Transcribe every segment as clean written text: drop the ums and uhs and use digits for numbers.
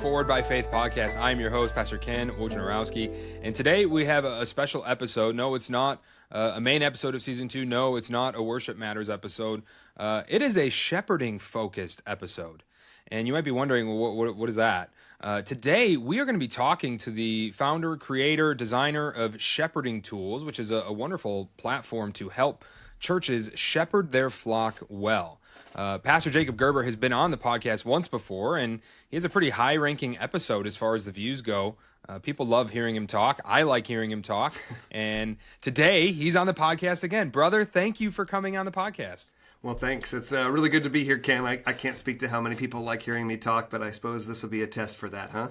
Forward by Faith podcast. I'm your host, Pastor Ken Wojnarowski, and today we have a special episode. No, it's not a main episode of season 2. No, it's not a Worship Matters episode. It is a shepherding-focused episode, and you might be wondering, well, what is that? Today, we are going to be talking to the founder, creator, designer of Shepherding Tools, which is a wonderful platform to help churches shepherd their flock well. Pastor Jacob Gerber has been on the podcast once before, and he has a pretty high-ranking episode as far as the views go. People love hearing him talk. I like hearing him talk. And today, he's on the podcast again. Brother, thank you for coming on the podcast. Well, thanks. It's really good to be here, Ken. I can't speak to how many people like hearing me talk, but I suppose this will be a test for that, huh?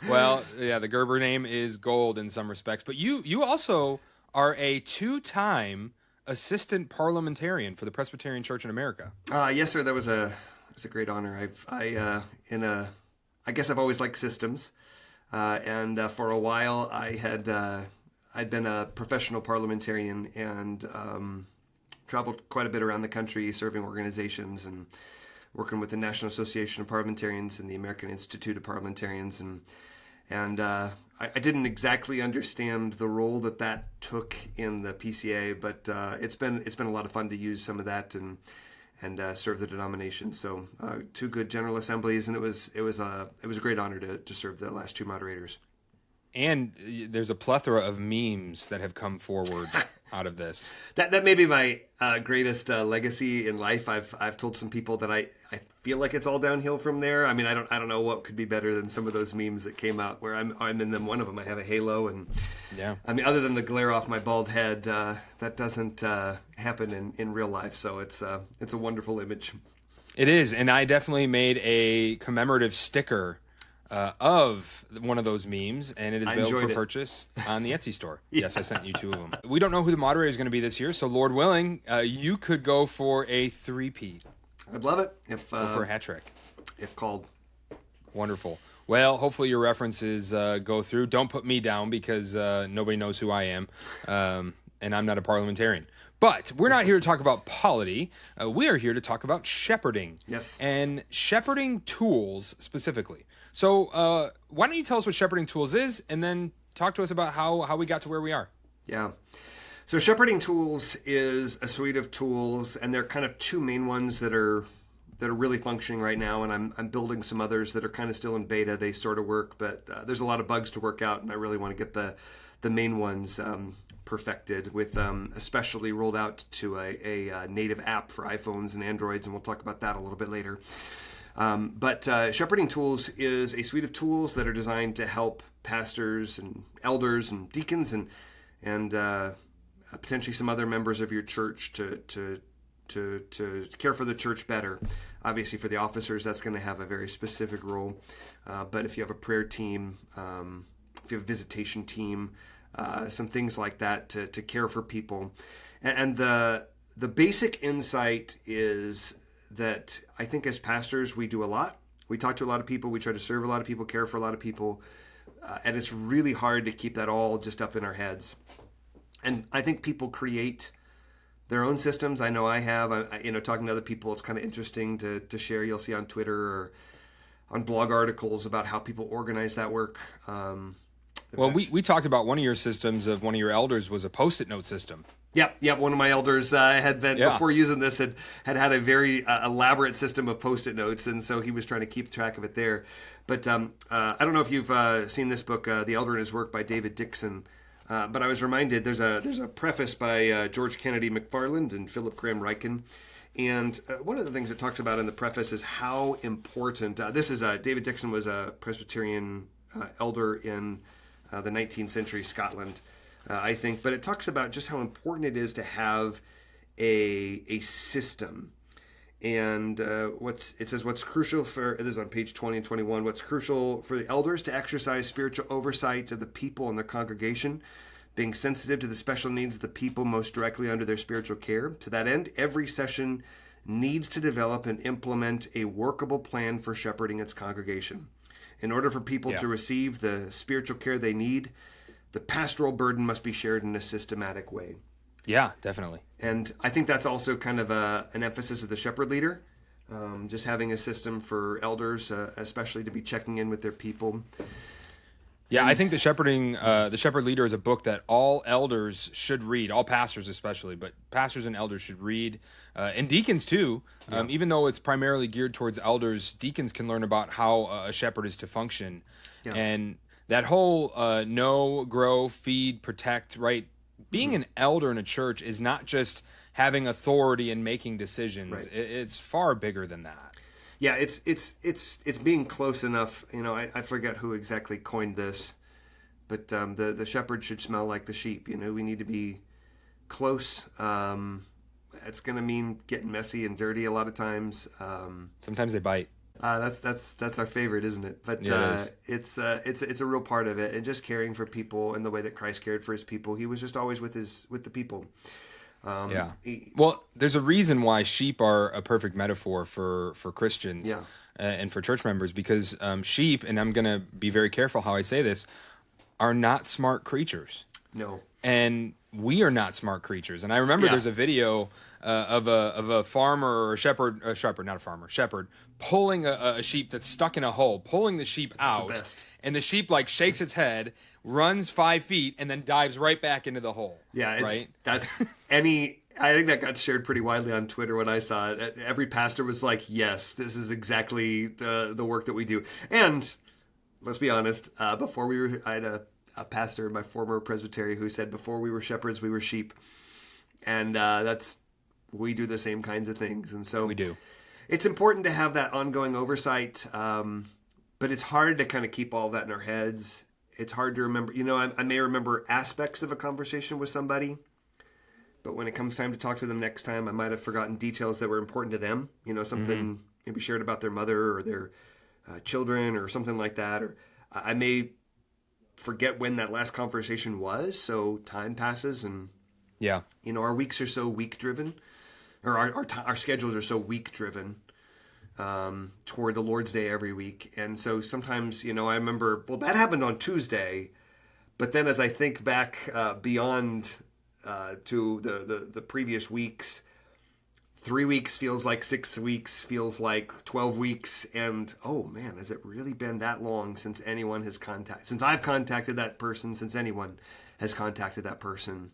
Well, yeah, the Gerber name is gold in some respects. But you also are a 2-time assistant parliamentarian for the Presbyterian Church in America. Yes, sir. That was a great honor. I guess I've always liked systems, and for a while I'd been a professional parliamentarian and traveled quite a bit around the country, serving organizations and working with the National Association of Parliamentarians and the American Institute of Parliamentarians, and I didn't exactly understand the role that took in the PCA, but it's been a lot of fun to use some of that and serve the denomination. So 2 good General Assemblies, and it was a great honor to serve the last 2 moderators. And there's a plethora of memes that have come forward out of this. That may be my greatest legacy in life. I've told some people that I feel like it's all downhill from there. I mean, I don't know what could be better than some of those memes that came out where I'm in them. One of them, I have a halo, and yeah. I mean, other than the glare off my bald head, that doesn't happen in real life. So it's a wonderful image. It is, and I definitely made a commemorative sticker of one of those memes, and it is available for purchase on the Etsy store. Yeah. Yes, I sent you 2 of them. We don't know who the moderator is going to be this year, so Lord willing, you could go for a 3-peat. I'd love it. Go for a hat trick. If called. Wonderful. Well, hopefully your references go through. Don't put me down because nobody knows who I am, and I'm not a parliamentarian. But we're not here to talk about polity. We are here to talk about shepherding. Yes. And shepherding tools specifically. So why don't you tell us what Shepherding Tools is, and then talk to us about how we got to where we are. Yeah. So Shepherding Tools is a suite of tools, and there are kind of 2 main ones that are really functioning right now, and I'm building some others that are kind of still in beta. They sort of work, but there's a lot of bugs to work out, and I really want to get the main ones perfected, with especially rolled out to a native app for iPhones and Androids, and we'll talk about that a little bit later. But Shepherding Tools is a suite of tools that are designed to help pastors and elders and deacons and potentially some other members of your church to care for the church better. Obviously, for the officers, that's going to have a very specific role. But if you have a prayer team, if you have a visitation team, some things like that to care for people, and the basic insight is that I think as pastors, we do a lot. We talk to a lot of people. We try to serve a lot of people, care for a lot of people. And it's really hard to keep that all just up in our heads. And I think people create their own systems. I know I have. Talking to other people, it's kind of interesting to share. You'll see on Twitter or on blog articles about how people organize that work. Well, we talked about one of your systems of one of your elders was a Post-it note system. Yep. One of my elders had been, before using this, had a very elaborate system of Post-it notes, and so he was trying to keep track of it there. But I don't know if you've seen this book, The Elder and His Work by David Dixon. But I was reminded there's a preface by George Kennedy McFarland and Philip Graham Ryken. And one of the things it talks about in the preface is how important David Dixon was a Presbyterian elder in the 19th century Scotland, I think. But it talks about just how important it is to have a system. And it says what's crucial for, it is on page 20 and 21, what's crucial for the elders to exercise spiritual oversight of the people and their congregation, being sensitive to the special needs of the people most directly under their spiritual care. To that end, every session needs to develop and implement a workable plan for shepherding its congregation. In order for people to receive the spiritual care they need, the pastoral burden must be shared in a systematic way. Yeah, definitely. And I think that's also kind of an emphasis of the shepherd leader. Just having a system for elders, especially to be checking in with their people. Yeah, I think the shepherd leader is a book that all elders should read, all pastors especially, but pastors and elders should read, and deacons too. Even though it's primarily geared towards elders, deacons can learn about how a shepherd is to function, Yeah. and that whole know, grow, feed, protect, right? Being an elder in a church is not just having authority and making decisions. Right. It's far bigger than that. Yeah, it's being close enough. I forget who exactly coined this, but the shepherd should smell like the sheep. We need to be close. It's going to mean getting messy and dirty a lot of times. Sometimes they bite. That's our favorite, isn't it? But Yeah, it's a real part of it, and just caring for people in the way that Christ cared for his people. He was just always with the people. Well, there's a reason why sheep are a perfect metaphor for Christians, Yeah. And for church members, because sheep, and I'm going to be very careful how I say this, are not smart creatures. No. And we are not smart creatures. And I remember there's a video of a farmer or a shepherd, shepherd, pulling a sheep that's stuck in a hole, pulling the sheep out. the best. And the sheep shakes its head, runs 5 feet, and then dives right back into the hole. Yeah, right? I think that got shared pretty widely on Twitter when I saw it. Every pastor was like, yes, this is exactly the work that we do. And let's be honest, I had a pastor in my former presbytery who said before we were shepherds, we were sheep. And we do the same kinds of things. And so We do. It's important to have that ongoing oversight, but it's hard to kind of keep all that in our heads. It's hard to remember. I may remember aspects of a conversation with somebody, but when it comes time to talk to them next time, I might have forgotten details that were important to them. Something maybe shared about their mother or their children or something like that. Or I may forget when that last conversation was. So time passes, and our weeks are so week driven, or our schedules are so week driven toward the Lord's Day every week. And so sometimes, I remember, well, that happened on Tuesday, but then as I think back beyond to the previous weeks, 3 weeks feels like 6 weeks, feels like 12 weeks. And, oh man, has it really been that long since I've contacted that person, since anyone has contacted that person?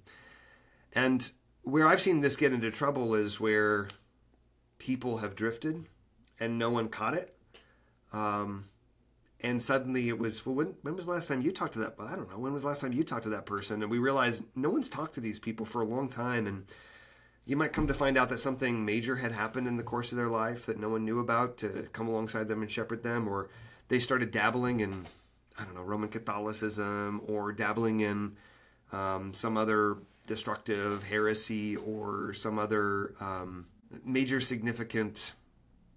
And where I've seen this get into trouble is where people have drifted and no one caught it. And suddenly it was, well, when was the last time you talked to that? I don't know. When was the last time you talked to that person? And we realized no one's talked to these people for a long time. And you might come to find out that something major had happened in the course of their life that no one knew about to come alongside them and shepherd them. Or they started dabbling in, I don't know, Roman Catholicism, or dabbling in some other destructive heresy, or some other major significant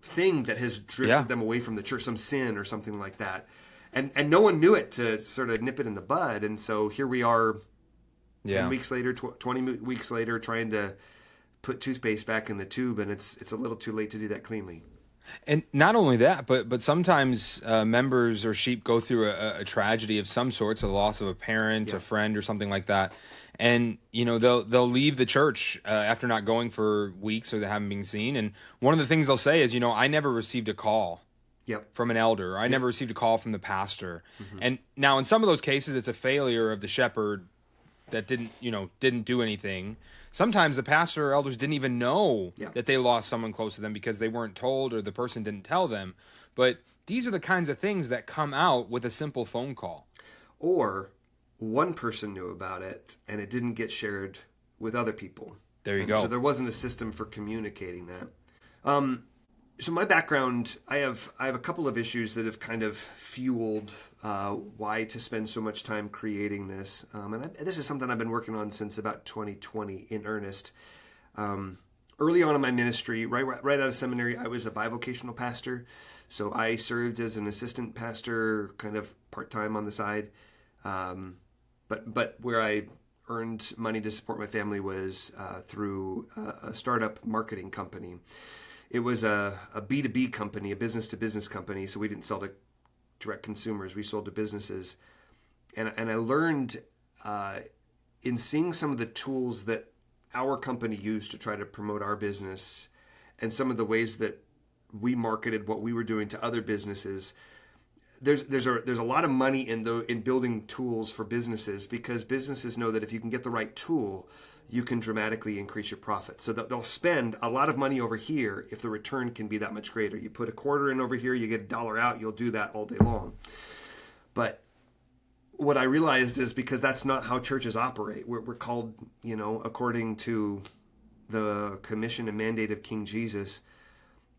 thing that has drifted them away from the church, some sin or something like that. And no one knew it to sort of nip it in the bud. And so here we are 10 weeks later, 20 weeks later, trying to put toothpaste back in the tube, and it's a little too late to do that cleanly. And not only that, but sometimes members or sheep go through a tragedy of some sort, so the loss of a parent, a friend, or something like that. And they'll leave the church after not going for weeks, or they haven't been seen. And one of the things they'll say is, I never received a call from an elder, or I never received a call from the pastor. Mm-hmm. And now in some of those cases, it's a failure of the shepherd that didn't do anything. Sometimes the pastor or elders didn't even know that they lost someone close to them because they weren't told, or the person didn't tell them. But these are the kinds of things that come out with a simple phone call. Or one person knew about it and it didn't get shared with other people. There you go. So there wasn't a system for communicating that. So my background, I have a couple of issues that have kind of fueled why to spend so much time creating this. And this is something I've been working on since about 2020 in earnest. Early on in my ministry, right out of seminary, I was a bivocational pastor. So I served as an assistant pastor, kind of part-time on the side. But where I earned money to support my family was through a startup marketing company. It was a B2B company, a business-to-business company, so we didn't sell to direct consumers. We sold to businesses. And I learned in seeing some of the tools that our company used to try to promote our business, and some of the ways that we marketed what we were doing to other businesses. There's a lot of money in building tools for businesses, because businesses know that if you can get the right tool, you can dramatically increase your profit. So they'll spend a lot of money over here if the return can be that much greater. You put a quarter in over here, you get $1 out, you'll do that all day long. But what I realized is, because that's not how churches operate. We're called, according to the commission and mandate of King Jesus,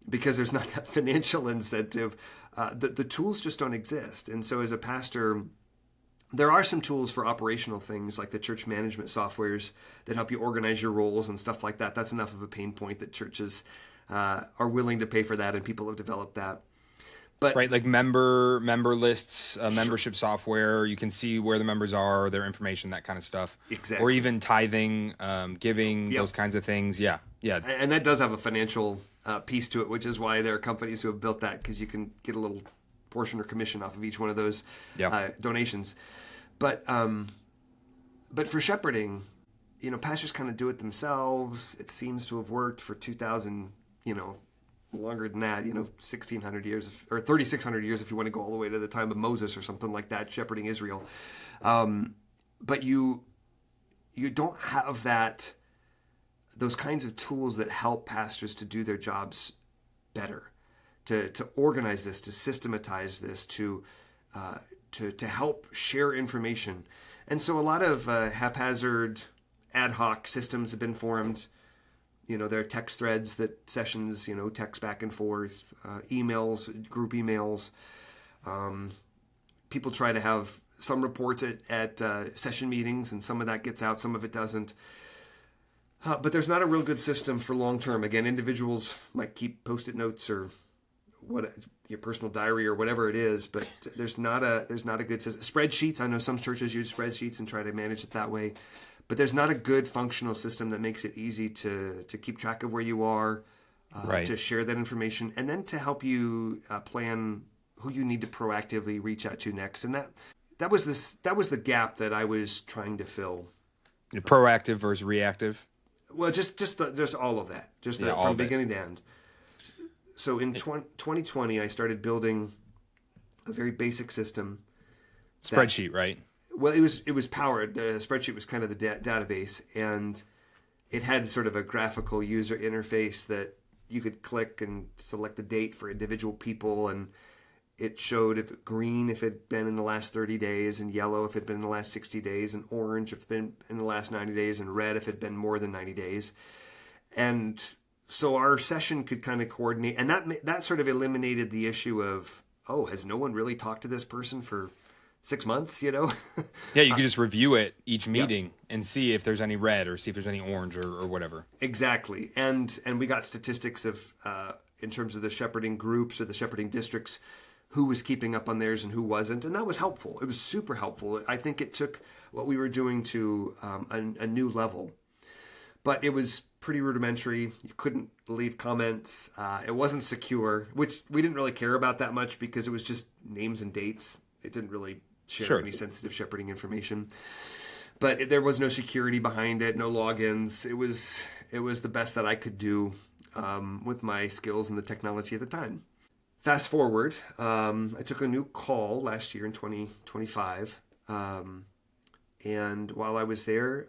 because there's not that financial incentive, the tools just don't exist. And so as a pastor, there are some tools for operational things like the church management softwares that help you organize your roles and stuff like that. That's enough of a pain point that churches are willing to pay for that, and people have developed that. But, right, like member lists, membership software. You can see where the members are, their information, that kind of stuff. Exactly. Or even tithing, giving, Yep. those kinds of things. Yeah. And that does have a financial piece to it, which is why there are companies who have built that, because you can get a little portion or commission off of each one of those donations. But for shepherding, pastors kind of do it themselves. It seems to have worked for 2,000, longer than that, 1,600 years or 3,600 years if you want to go all the way to the time of Moses or something like that, shepherding Israel. But you don't have those kinds of tools that help pastors to do their jobs better, to organize this, to systematize this, to help share information. And so a lot of haphazard, ad hoc systems have been formed. There are text threads that sessions, text back and forth, emails, group emails. People try to have some reports at session meetings, and some of that gets out, some of it doesn't. But there's not a real good system for long term. Again, individuals might keep Post-it notes or your personal diary or whatever it is, but there's not a good system. Spreadsheets. I know some churches use spreadsheets and try to manage it that way, but there's not a good functional system that makes it easy to keep track of where you are, Right. to share that information, and then to help you plan who you need to proactively reach out to next. And that was the gap that I was trying to fill. Proactive versus reactive. Well, just all of that, from beginning to end. So in 2020, I started building a very basic system. Spreadsheet, right? Well, it was powered. The spreadsheet was kind of the database, and it had sort of a graphical user interface that you could click and select the date for individual people, and it showed green if it had been in the last 30 days, and yellow if it had been in the last 60 days, and orange if it had been in the last 90 days, and red if it had been more than 90 days. And so our session could kind of coordinate, and that sort of eliminated the issue of, has no one really talked to this person for 6 months, Yeah, you could just review it each meeting and see if there's any red or see if there's any orange or whatever. Exactly. And we got statistics of, in terms of the shepherding groups or the shepherding districts, who was keeping up on theirs and who wasn't. And that was helpful. It was super helpful. I think it took what we were doing to a new level. But it was pretty rudimentary. You couldn't leave comments. It wasn't secure, which we didn't really care about that much because it was just names and dates. It didn't really share any sensitive shepherding information. But there was no security behind it, no logins. It was the best that I could do with my skills and the technology at the time. Fast forward, I took a new call last year in 2025. And while I was there,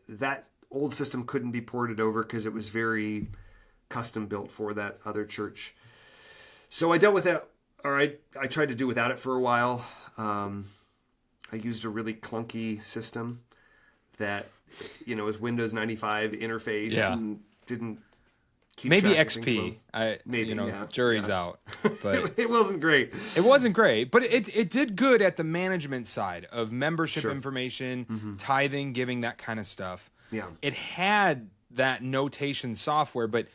that old system couldn't be ported over because it was very custom built for that other church. So I dealt with that, or I tried to do without it for a while. I used a really clunky system that, was Windows 95 interface and didn't keep maybe track of XP. Maybe, jury's out. But it wasn't great. It wasn't great, but it did good at the management side of membership information, tithing, giving, that kind of stuff. Yeah. It had that notation software, but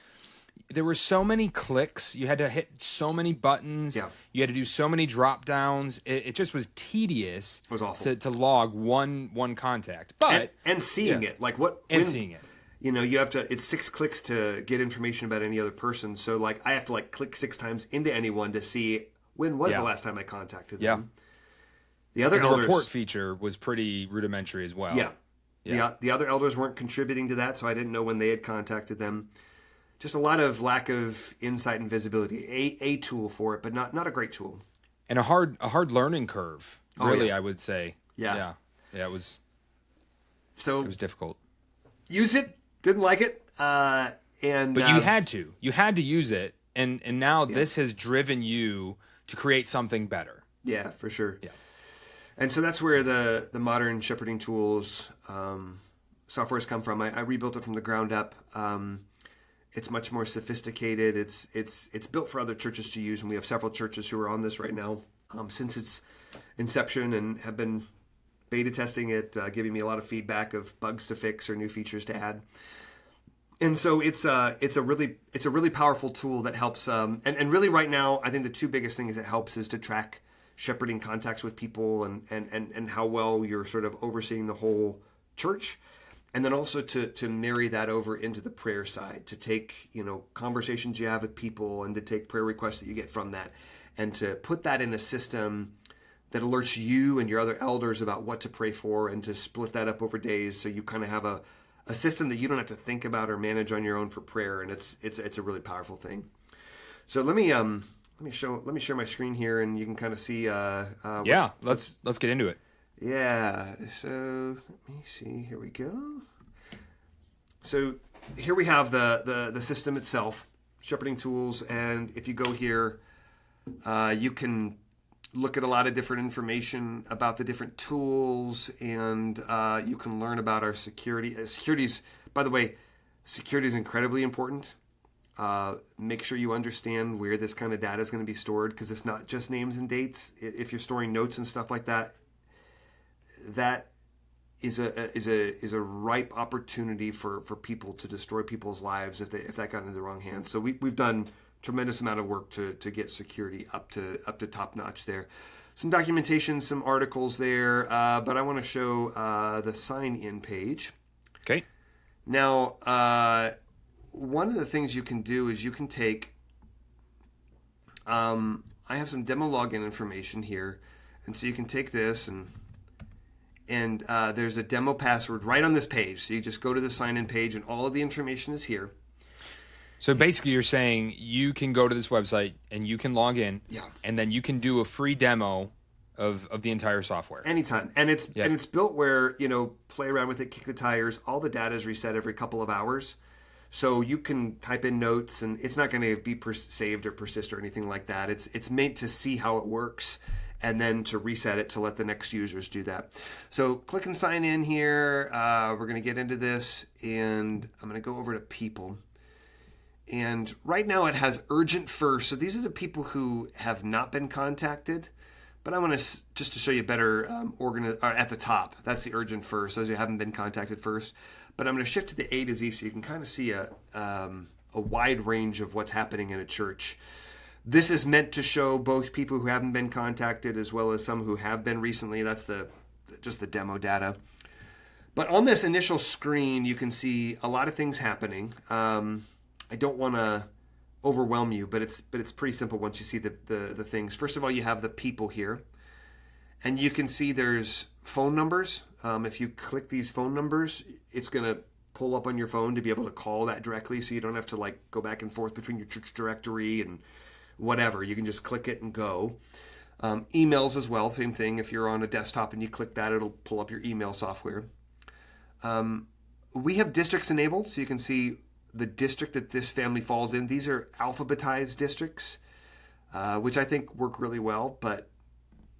there were so many clicks. You had to hit so many buttons. Yeah. You had to do so many drop downs. It just was tedious. It was awful to log one contact. But and seeing it, like seeing it. You have to. It's 6 clicks to get information about any other person. So I have to click 6 times into anyone to see when was the last time I contacted them. The other the elders, report feature was pretty rudimentary as well. The other elders weren't contributing to that, so I didn't know when they had contacted them. just a lot of lack of insight and visibility. A tool for it, but not a great tool. And a hard learning curve, really, yeah. I would say. Yeah. It was difficult. Use it, didn't like it. But you had to use it, and now this has driven you to create something better. Yeah, for sure. Yeah. And so that's where the modern shepherding tools software has come from. I rebuilt it from the ground up. It's much more sophisticated. It's built for other churches to use, and we have several churches who are on this right now since its inception and have been beta testing it, giving me a lot of feedback of bugs to fix or new features to add. And so it's a really powerful tool that helps. And really right now, I think the two biggest things it helps is to track shepherding contacts with people and how well you're sort of overseeing the whole church. And then also to marry that over into the prayer side, to take, conversations you have with people and to take prayer requests that you get from that and to put that in a system that alerts you and your other elders about what to pray for and to split that up over days so you kind of have a system that you don't have to think about or manage on your own for prayer. And it's a really powerful thing. So let me share my screen here and you can kind of see. Let's get into it. Yeah, so let me see. Here we go. So here we have the system itself, shepherding tools, and if you go here, you can look at a lot of different information about the different tools, and you can learn about our security. By the way, security is incredibly important. Make sure you understand where this kind of data is going to be stored, because it's not just names and dates. If you're storing notes and stuff like that, that is a ripe opportunity for people to destroy people's lives if that got into the wrong hands. So we've done tremendous amount of work to get security up to top notch there. Some documentation, some articles there, but I want to show the sign in page. Okay. Now, one of the things you can do is you can take. I have some demo login information here, and so you can take this and there's a demo password right on this page. So you just go to the sign-in page, and all of the information is here. So basically, you're saying you can go to this website and you can log in, and then you can do a free demo of the entire software anytime. And it's built where play around with it, kick the tires. All the data is reset every couple of hours, so you can type in notes, and it's not going to be saved or persist or anything like that. It's meant to see how it works, and then to reset it to let the next users do that. So click and sign in here. We're going to get into this, and I'm going to go over to people. And right now it has urgent first. So these are the people who have not been contacted. But I want to, just to show you better, at the top, that's the urgent first, those who haven't been contacted first. But I'm going to shift to the A to Z so you can kind of see a wide range of what's happening in a church. This is meant to show both people who haven't been contacted as well as some who have been recently. That's just the demo data. But on this initial screen, you can see a lot of things happening. I don't want to overwhelm you, but it's pretty simple once you see the things. First of all, you have the people here, and you can see there's phone numbers. If you click these phone numbers, it's going to pull up on your phone to be able to call that directly, so you don't have to go back and forth between your church directory and whatever. You can just click it and go. Emails as well, same thing. If you're on a desktop and you click that, it'll pull up your email software. We have districts enabled, so you can see the district that this family falls in. These are alphabetized districts, which I think work really well, but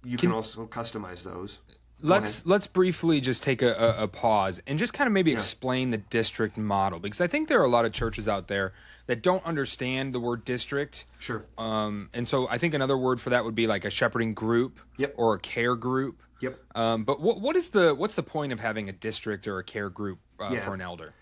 you can also customize those. Let's briefly just take a pause and just kind of maybe explain the district model, because I think there are a lot of churches out there that don't understand the word district. Sure. And so I think another word for that would be like a shepherding group or a care group. Yep. But what's the point of having a district or a care group for an elder?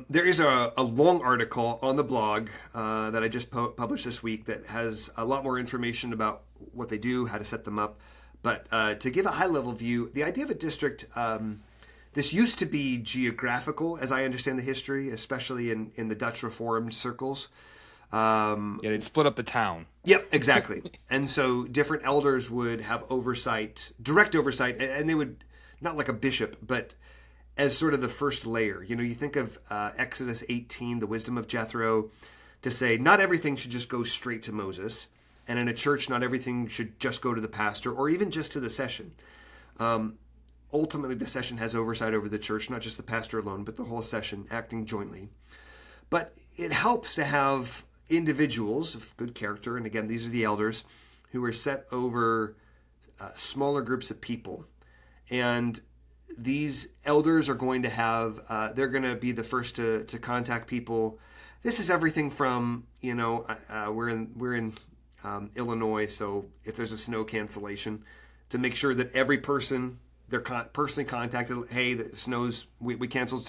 There is a long article on the blog that I just published this week that has a lot more information about what they do, how to set them up. But to give a high-level view, the idea of a district, this used to be geographical, as I understand the history, especially in the Dutch Reformed circles. They'd split up the town. Yep, exactly. And so different elders would have oversight, direct oversight, and they would, not like a bishop, but as sort of the first layer. You think of Exodus 18, the wisdom of Jethro, to say not everything should just go straight to Moses. And in a church, not everything should just go to the pastor or even just to the session. Ultimately, the session has oversight over the church, not just the pastor alone, but the whole session acting jointly. But it helps to have individuals of good character, and again, these are the elders, who are set over smaller groups of people. And these elders are going to have, they're going to be the first to contact people. This is everything from, we're in Illinois, so if there's a snow cancellation, to make sure that every person they're personally contacted, hey, the snow's, we canceled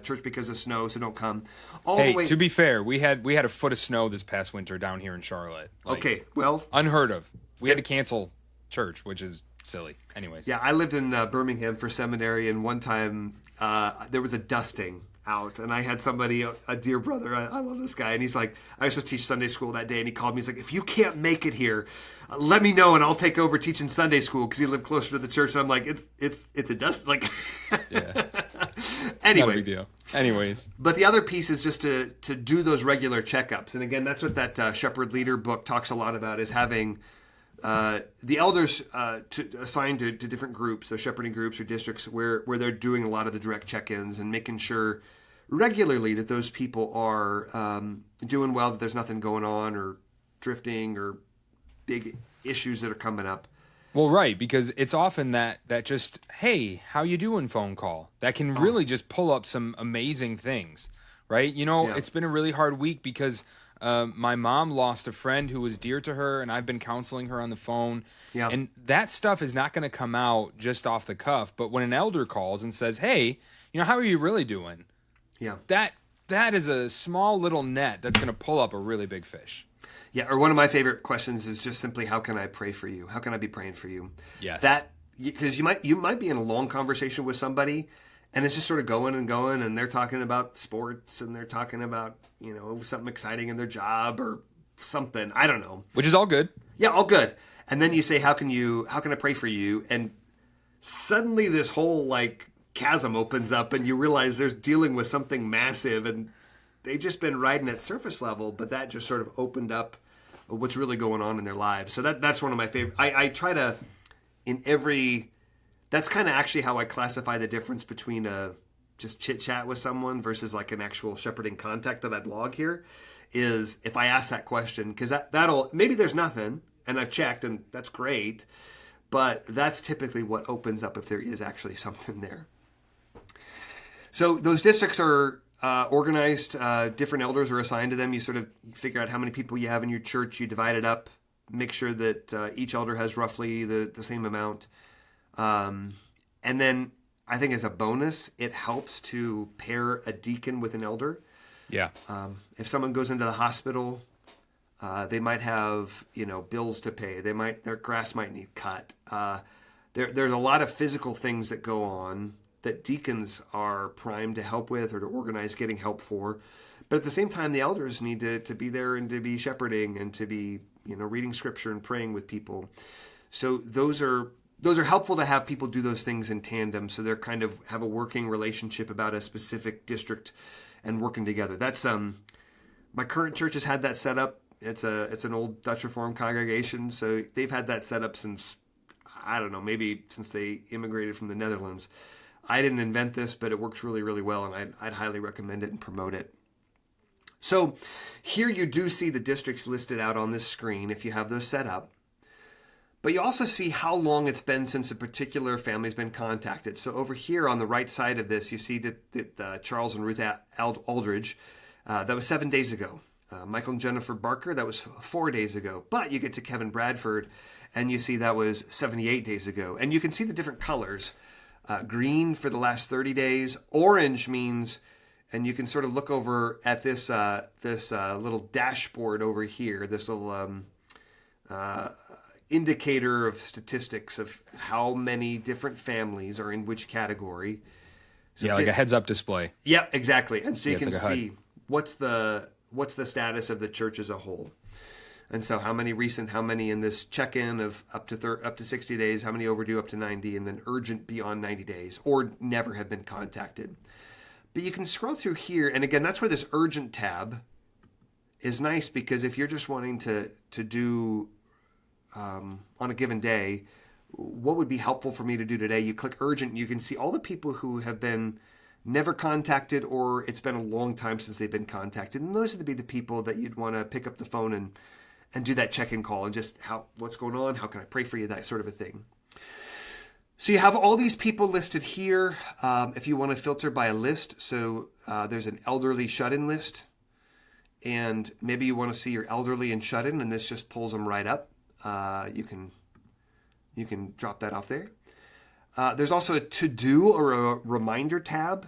church because of snow, so don't come. To be fair, we had a foot of snow this past winter down here in Charlotte. Okay, well, unheard of. We had to cancel church, which is silly. Anyways. Yeah, I lived in Birmingham for seminary, and one time there was a dusting out, and I had somebody, a dear brother, I love this guy, and he's like, I was supposed to teach Sunday school that day, and he called me, he's like, if you can't make it here, let me know and I'll take over teaching Sunday school, because he lived closer to the church. And I'm like, it's a dust, like, yeah. Anyway, not a big deal. Anyways, but the other piece is just to do those regular checkups, and again, that's what that Shepherd Leader book talks a lot about, is having the elders assigned to different groups, so shepherding groups or districts, where they're doing a lot of the direct check-ins and making sure regularly that those people are doing well, that there's nothing going on or drifting or big issues that are coming up. Well, right, because it's often that just, hey, how you doing phone call that can really just pull up some amazing things, right? It's been a really hard week because my mom lost a friend who was dear to her, and I've been counseling her on the phone. Yeah. And that stuff is not going to come out just off the cuff. But when an elder calls and says, hey, how are you really doing? Yeah. That is a small little net that's going to pull up a really big fish. Yeah, or one of my favorite questions is just simply, how can I pray for you? How can I be praying for you? Yes. Because you might be in a long conversation with somebody, and it's just sort of going, and they're talking about sports, and they're talking about, something exciting in their job or something. I don't know. Which is all good. Yeah, all good. And then you say, how can I pray for you? And suddenly this whole chasm opens up, and you realize there's dealing with something massive, and they've just been riding at surface level, but that just sort of opened up what's really going on in their lives. So that's one of my favorite. I try to, that's kind of actually how I classify the difference between just chit chat with someone versus an actual shepherding contact that I'd log here, is if I ask that question, because that'll, maybe there's nothing and I've checked and that's great, but that's typically what opens up if there is actually something there. So those districts are organized, different elders are assigned to them. You sort of figure out how many people you have in your church, you divide it up, make sure that each elder has roughly the same amount. And then I think as a bonus, it helps to pair a deacon with an elder. Yeah. If someone goes into the hospital, they might have, bills to pay. Their grass might need cut. There's a lot of physical things that go on that deacons are primed to help with or to organize getting help for. But at the same time, the elders need to be there and to be shepherding and to be, reading scripture and praying with people. So those are helpful to have people do those things in tandem, so they're kind of have a working relationship about a specific district and working together. That's my current church has had that set up. It's an old Dutch Reformed congregation, so they've had that set up since, I don't know, maybe since they immigrated from the Netherlands. I didn't invent this, but it works really, really well, and I'd highly recommend it and promote it. So here you do see the districts listed out on this screen if you have those set up. But you also see how long it's been since a particular family's been contacted. So over here on the right side of this, you see that Charles and Ruth Aldridge, that was 7 days ago. Michael and Jennifer Barker, that was 4 days ago. But you get to Kevin Bradford, and you see that was 78 days ago. And you can see the different colors. Green for the last 30 days. Orange means, and you can sort of look over at this little dashboard over here, this little indicator of statistics of how many different families are in which category. So like a heads-up display. Yep, exactly. And so you can it's like a see what's the status of the church as a whole. And so how many recent, how many in this check-in of up to 60 days, how many overdue up to 90, and then urgent beyond 90 days, or never have been contacted. But you can scroll through here, and again, that's where this urgent tab is nice, because if you're just wanting to do on a given day, what would be helpful for me to do today? You click urgent, and you can see all the people who have been never contacted, or it's been a long time since they've been contacted. And those would be the people that you'd want to pick up the phone and do that check-in call and just what's going on? How can I pray for you? That sort of a thing. So you have all these people listed here. If you want to filter by a list, so there's an elderly shut-in list, and maybe you want to see your elderly and shut-in, and this just pulls them right up. You can drop that off there. There's also a to-do or a reminder tab.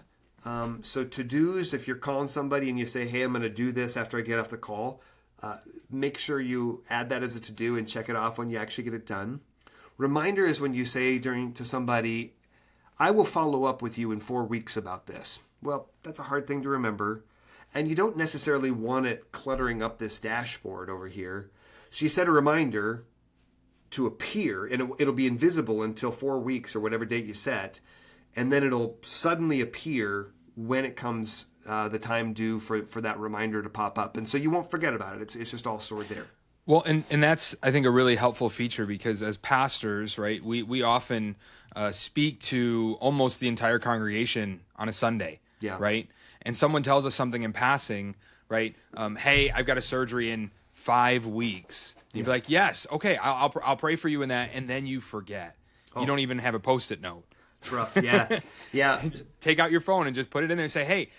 So to-dos, if you're calling somebody and you say, hey, I'm going to do this after I get off the call, make sure you add that as a to-do and check it off when you actually get it done. Reminder is when you say to somebody, I will follow up with you in 4 weeks about this. Well, that's a hard thing to remember. And you don't necessarily want it cluttering up this dashboard over here. So you set a reminder to appear, and it'll be invisible until 4 weeks or whatever date you set. And then it'll suddenly appear when it comes the time due for that reminder to pop up. And so you won't forget about it. It's just all stored there. Well, and that's, I think, a really helpful feature, because as pastors, right, we often speak to almost the entire congregation on a Sunday, right? And someone tells us something in passing, right? Hey, I've got a surgery in 5 weeks. You'd be like, yes, okay, I'll pray for you in that, and then you forget. You don't even have a Post-it note. It's rough, yeah. Yeah. Take out your phone and just put it in there and say, hey,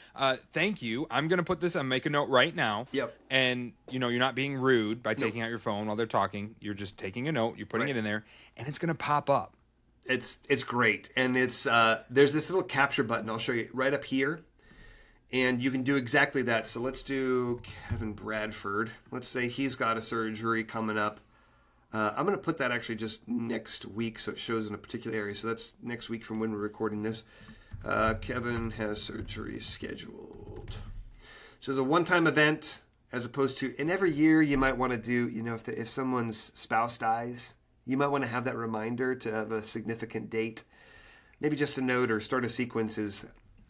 thank you. I'm going to put this, make a note right now. Yep. And, you're not being rude by taking out your phone while they're talking. You're just taking a note, you're putting it in there, and it's going to pop up. It's great. And it's there's this little capture button I'll show you right up here. And you can do exactly that. So let's do Kevin Bradford. Let's say he's got a surgery coming up. I'm going to put that actually just next week so it shows in a particular area. So that's next week from when we're recording this. Kevin has surgery scheduled. So it's a one-time event as opposed to, and every year you might want to do, if someone's spouse dies, you might want to have that reminder to have a significant date. Maybe just a note or start a sequence is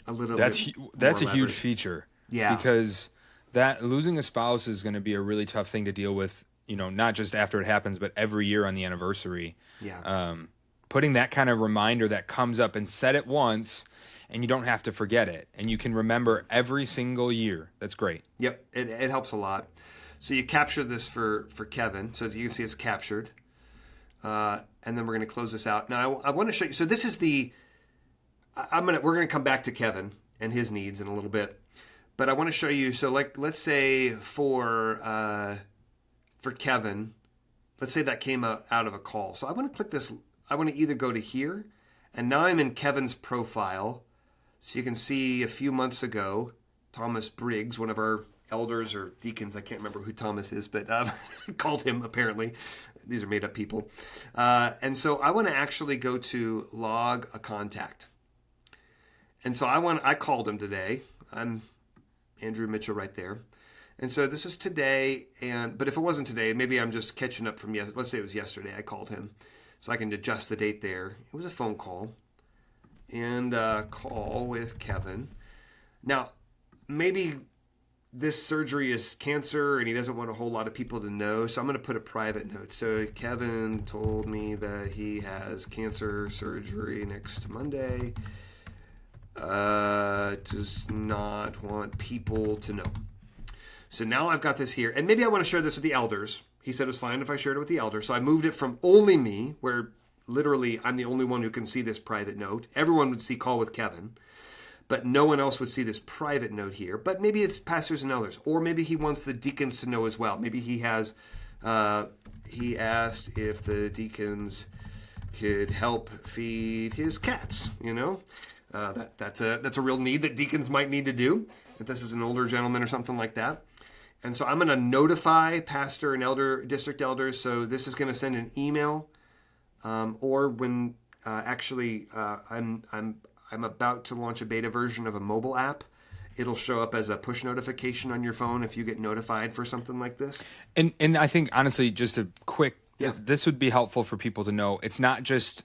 a little That's a huge feature. Yeah. Because that losing a spouse is going to be a really tough thing to deal with, not just after it happens, but every year on the anniversary. Yeah. Putting that kind of reminder that comes up and set it once, and you don't have to forget it, and you can remember every single year. That's great. Yep, it helps a lot. So you capture this for Kevin, so you can see it's captured, and then we're going to close this out. Now I want to show you. So this is we're going to come back to Kevin and his needs in a little bit, but I want to show you. So let's say for Kevin, let's say that came out of a call. So I want to click this. I want to either go to here, and now I'm in Kevin's profile. So you can see a few months ago, Thomas Briggs, one of our elders or deacons, I can't remember who Thomas is, but called him apparently. These are made up people. And so I want to actually go to log a contact. And so I called him today. I'm Andrew Mitchell right there. And so this is today, but if it wasn't today, maybe I'm just catching up from let's say it was yesterday I called him. So I can adjust the date there. It was a phone call. And call with Kevin. Now, maybe this surgery is cancer and he doesn't want a whole lot of people to know, so I'm going to put a private note. So Kevin told me that he has cancer surgery next Monday. Does not want people to know. So now I've got this here, and maybe I want to share this with the elders. He said it was fine if I shared it with the elders, so I moved it from only me, where literally I'm the only one who can see this private note. Everyone would see call with Kevin, but no one else would see this private note here. But maybe it's pastors and elders, or maybe he wants the deacons to know as well. Maybe he has, he asked if the deacons could help feed his cats, That's a real need that deacons might need to do, if this is an older gentleman or something like that. And so I'm going to notify pastor and district elders. So this is going to send an email, or when I'm about to launch a beta version of a mobile app. it'll show up as a push notification on your phone if you get notified for something like this. And I think, honestly, just a quick, Yeah. this would be helpful for people to know. It's not just,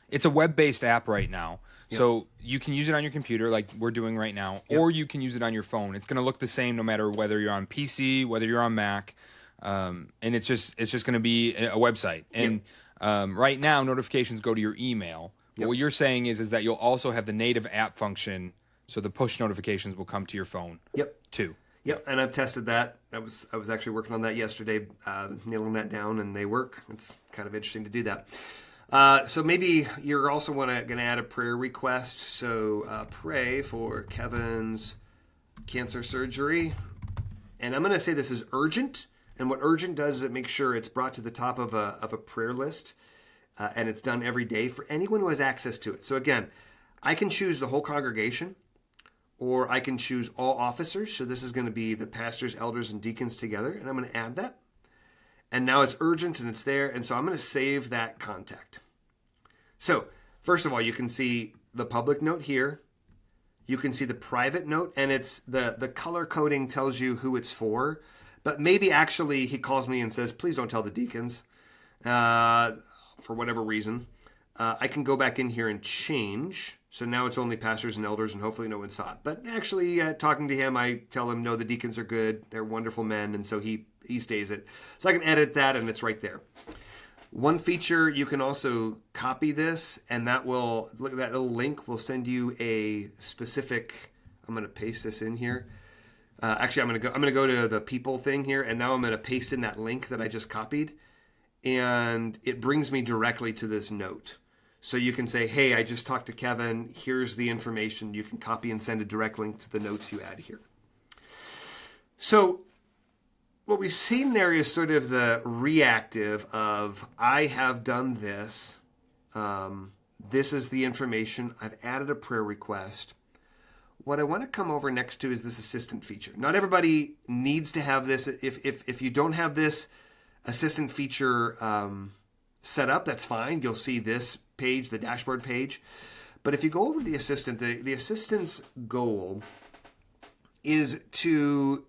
it's a web-based app right now. So you can use it on your computer like we're doing right now, or you can use it on your phone. It's going to look the same no matter whether you're on PC, whether you're on Mac. And it's just going to be a website. And right now, notifications go to your email. But what you're saying is that you'll also have the native app function, so the push notifications will come to your phone too. Yep, and I've tested that. I was actually working on that yesterday, nailing that down, and they work. It's kind of interesting to do that. So maybe you're also going to add a prayer request. So pray for Kevin's cancer surgery. And I'm going to say this is urgent. And what urgent does is it makes sure it's brought to the top of a prayer list. And it's done every day for anyone who has access to it. So again, I can choose the whole congregation, or I can choose all officers. So this is going to be the pastors, elders, and deacons together. And I'm going to add that. And now it's urgent and it's there. And so I'm going to save that contact. So first of all, you can see the public note here. You can see the private note, and it's the color coding tells you who it's for. But maybe actually he calls me and says, please don't tell the deacons for whatever reason. I can go back in here and change. So now it's only pastors and elders, and hopefully no one saw it. But actually, talking to him, I tell him, no, the deacons are good. They're wonderful men, and so he stays it. So I can edit that, and it's right there. One feature, you can also copy this, and that little link will send you a specific. I'm going to paste this in here. Actually, I'm going to go to the people thing here, and now I'm going to paste in that link that I just copied, and it brings me directly to this note. So you can say, hey, I just talked to Kevin. Here's the information. You can copy and send a direct link to the notes you add here. So what we've seen there is sort of the reactive of, I have done this. This is the information. I've added a prayer request. What I want to come over next to is this assistant feature. Not everybody needs to have this. If you don't have this assistant feature set up, that's fine. You'll see this page, the dashboard page. But if you go over to the assistant, the assistant's goal is to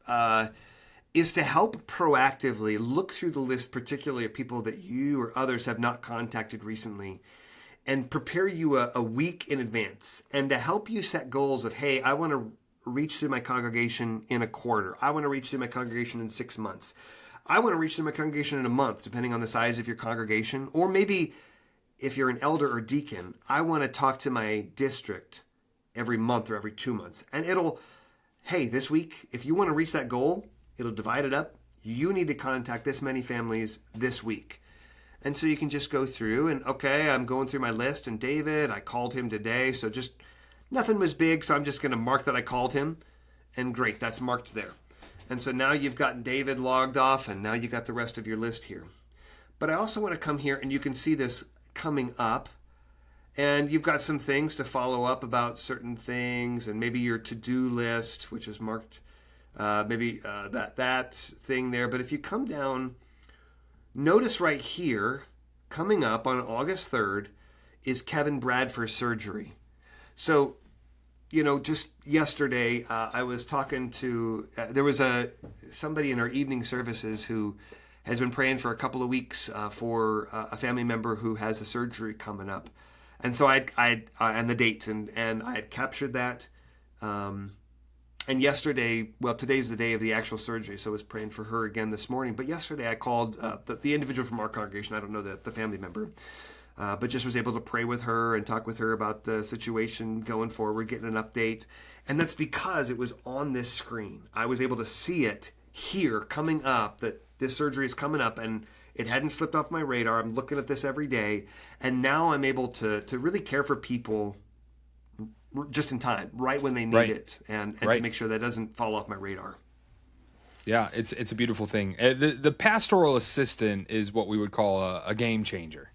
help proactively look through the list, particularly of people that you or others have not contacted recently, and prepare you a week in advance, and to help you set goals of, hey, I want to reach through my congregation in a quarter. I want to reach through my congregation in 6 months. I want to reach through my congregation in a month, depending on the size of your congregation. Or maybe if you're an elder or deacon, I want to talk to my district every month or every 2 months. And hey, this week, if you want to reach that goal, it'll divide it up. You need to contact this many families this week. And so you can just go through and, okay, I'm going through my list, and David, I called him today. So just nothing was big, so I'm just going to mark that I called him. And great, that's marked there. And so now you've gotten David logged off, and now you got the rest of your list here. But I also want to come here, and you can see this coming up. And you've got some things to follow up about certain things, and maybe your to-do list, which is marked, that thing there. But if you come down, notice right here, coming up on August 3rd, is Kevin Bradford's surgery. So, just yesterday, I was talking to, there was somebody in our evening services who has been praying for a couple of weeks for a family member who has a surgery coming up. And so and the date, and I had captured that. And yesterday, today's the day of the actual surgery, so I was praying for her again this morning. But yesterday I called the individual from our congregation. I don't know the family member, but just was able to pray with her and talk with her about the situation going forward, getting an update. And that's because it was on this screen. I was able to see it here coming up, that this surgery is coming up, and it hadn't slipped off my radar. I'm looking at this every day, and now I'm able to really care for people just in time, right when they need it, and to make sure that doesn't fall off my radar. Yeah, it's a beautiful thing. The pastoral assistant is what we would call a game changer.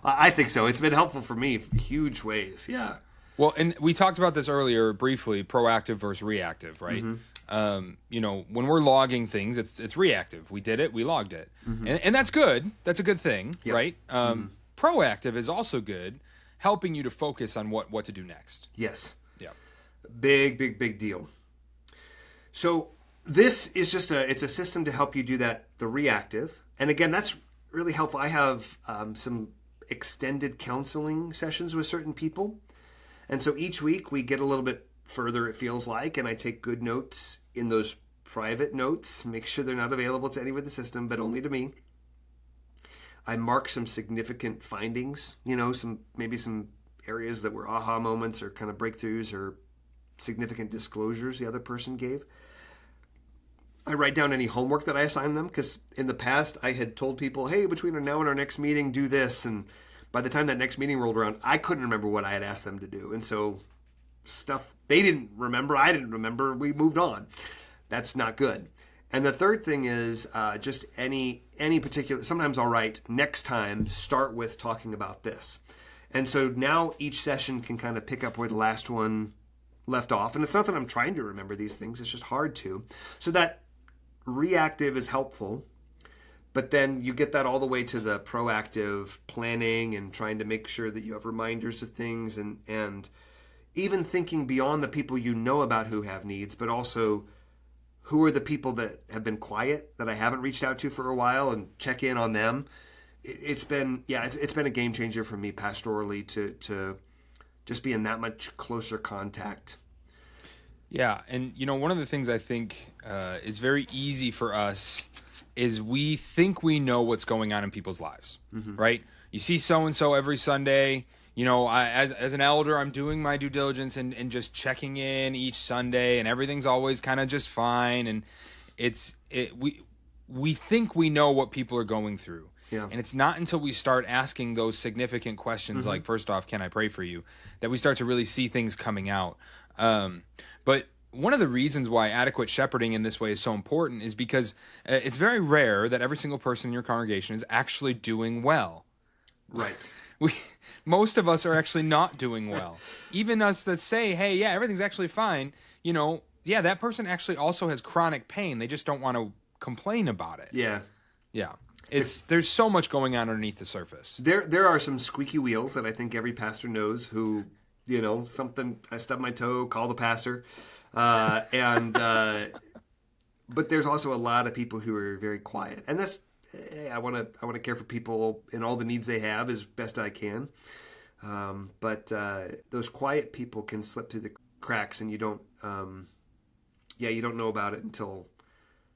I think so. It's been helpful for me in huge ways. Yeah. Well, and we talked about this earlier briefly, proactive versus reactive, right? Mm-hmm. When we're logging things, it's reactive. We did it, we logged it. Mm-hmm. And that's good. That's a good thing, right? Proactive is also good, helping you to focus on what to do next. Yes. Yeah. Big deal. So this is just it's a system to help you do that, the reactive. And again, that's really helpful. I have some extended counseling sessions with certain people. And so each week we get a little bit further, it feels like, and I take good notes in those private notes, make sure they're not available to anyone in the system, but only to me. I mark some significant findings, maybe some areas that were aha moments or kind of breakthroughs or significant disclosures the other person gave. I write down any homework that I assign them, because in the past I had told people, hey, between now and our next meeting, do this. And by the time that next meeting rolled around, I couldn't remember what I had asked them to do. And so stuff they didn't remember, I didn't remember, we moved on. That's not good. And the third thing is just any particular, sometimes I'll write, next time, start with talking about this. And so now each session can kind of pick up where the last one left off. And it's not that I'm trying to remember these things, it's just hard to. So that reactive is helpful, but then you get that all the way to the proactive planning and trying to make sure that you have reminders of things and even thinking beyond the people you know about who have needs, but also who are the people that have been quiet that I haven't reached out to for a while, and check in on them. It's been a game changer for me pastorally to just be in that much closer contact. Yeah, and one of the things I think is very easy for us is we think we know what's going on in people's lives, right? You see so-and-so every Sunday. As an elder, I'm doing my due diligence and just checking in each Sunday, and everything's always kind of just fine. And we think we know what people are going through. Yeah. And it's not until we start asking those significant questions, like, first off, can I pray for you, that we start to really see things coming out. But one of the reasons why adequate shepherding in this way is so important is because it's very rare that every single person in your congregation is actually doing well. Right. Most of us are actually not doing well. Even us that say, hey, yeah, everything's actually fine, that person actually also has chronic pain. They just don't want to complain about it. Yeah. Yeah. There's so much going on underneath the surface. There are some squeaky wheels that I think every pastor knows who, something, I stubbed my toe, call the pastor. But there's also a lot of people who are very quiet. And that's, I want to care for people and all the needs they have as best I can. But those quiet people can slip through the cracks, and you don't know about it until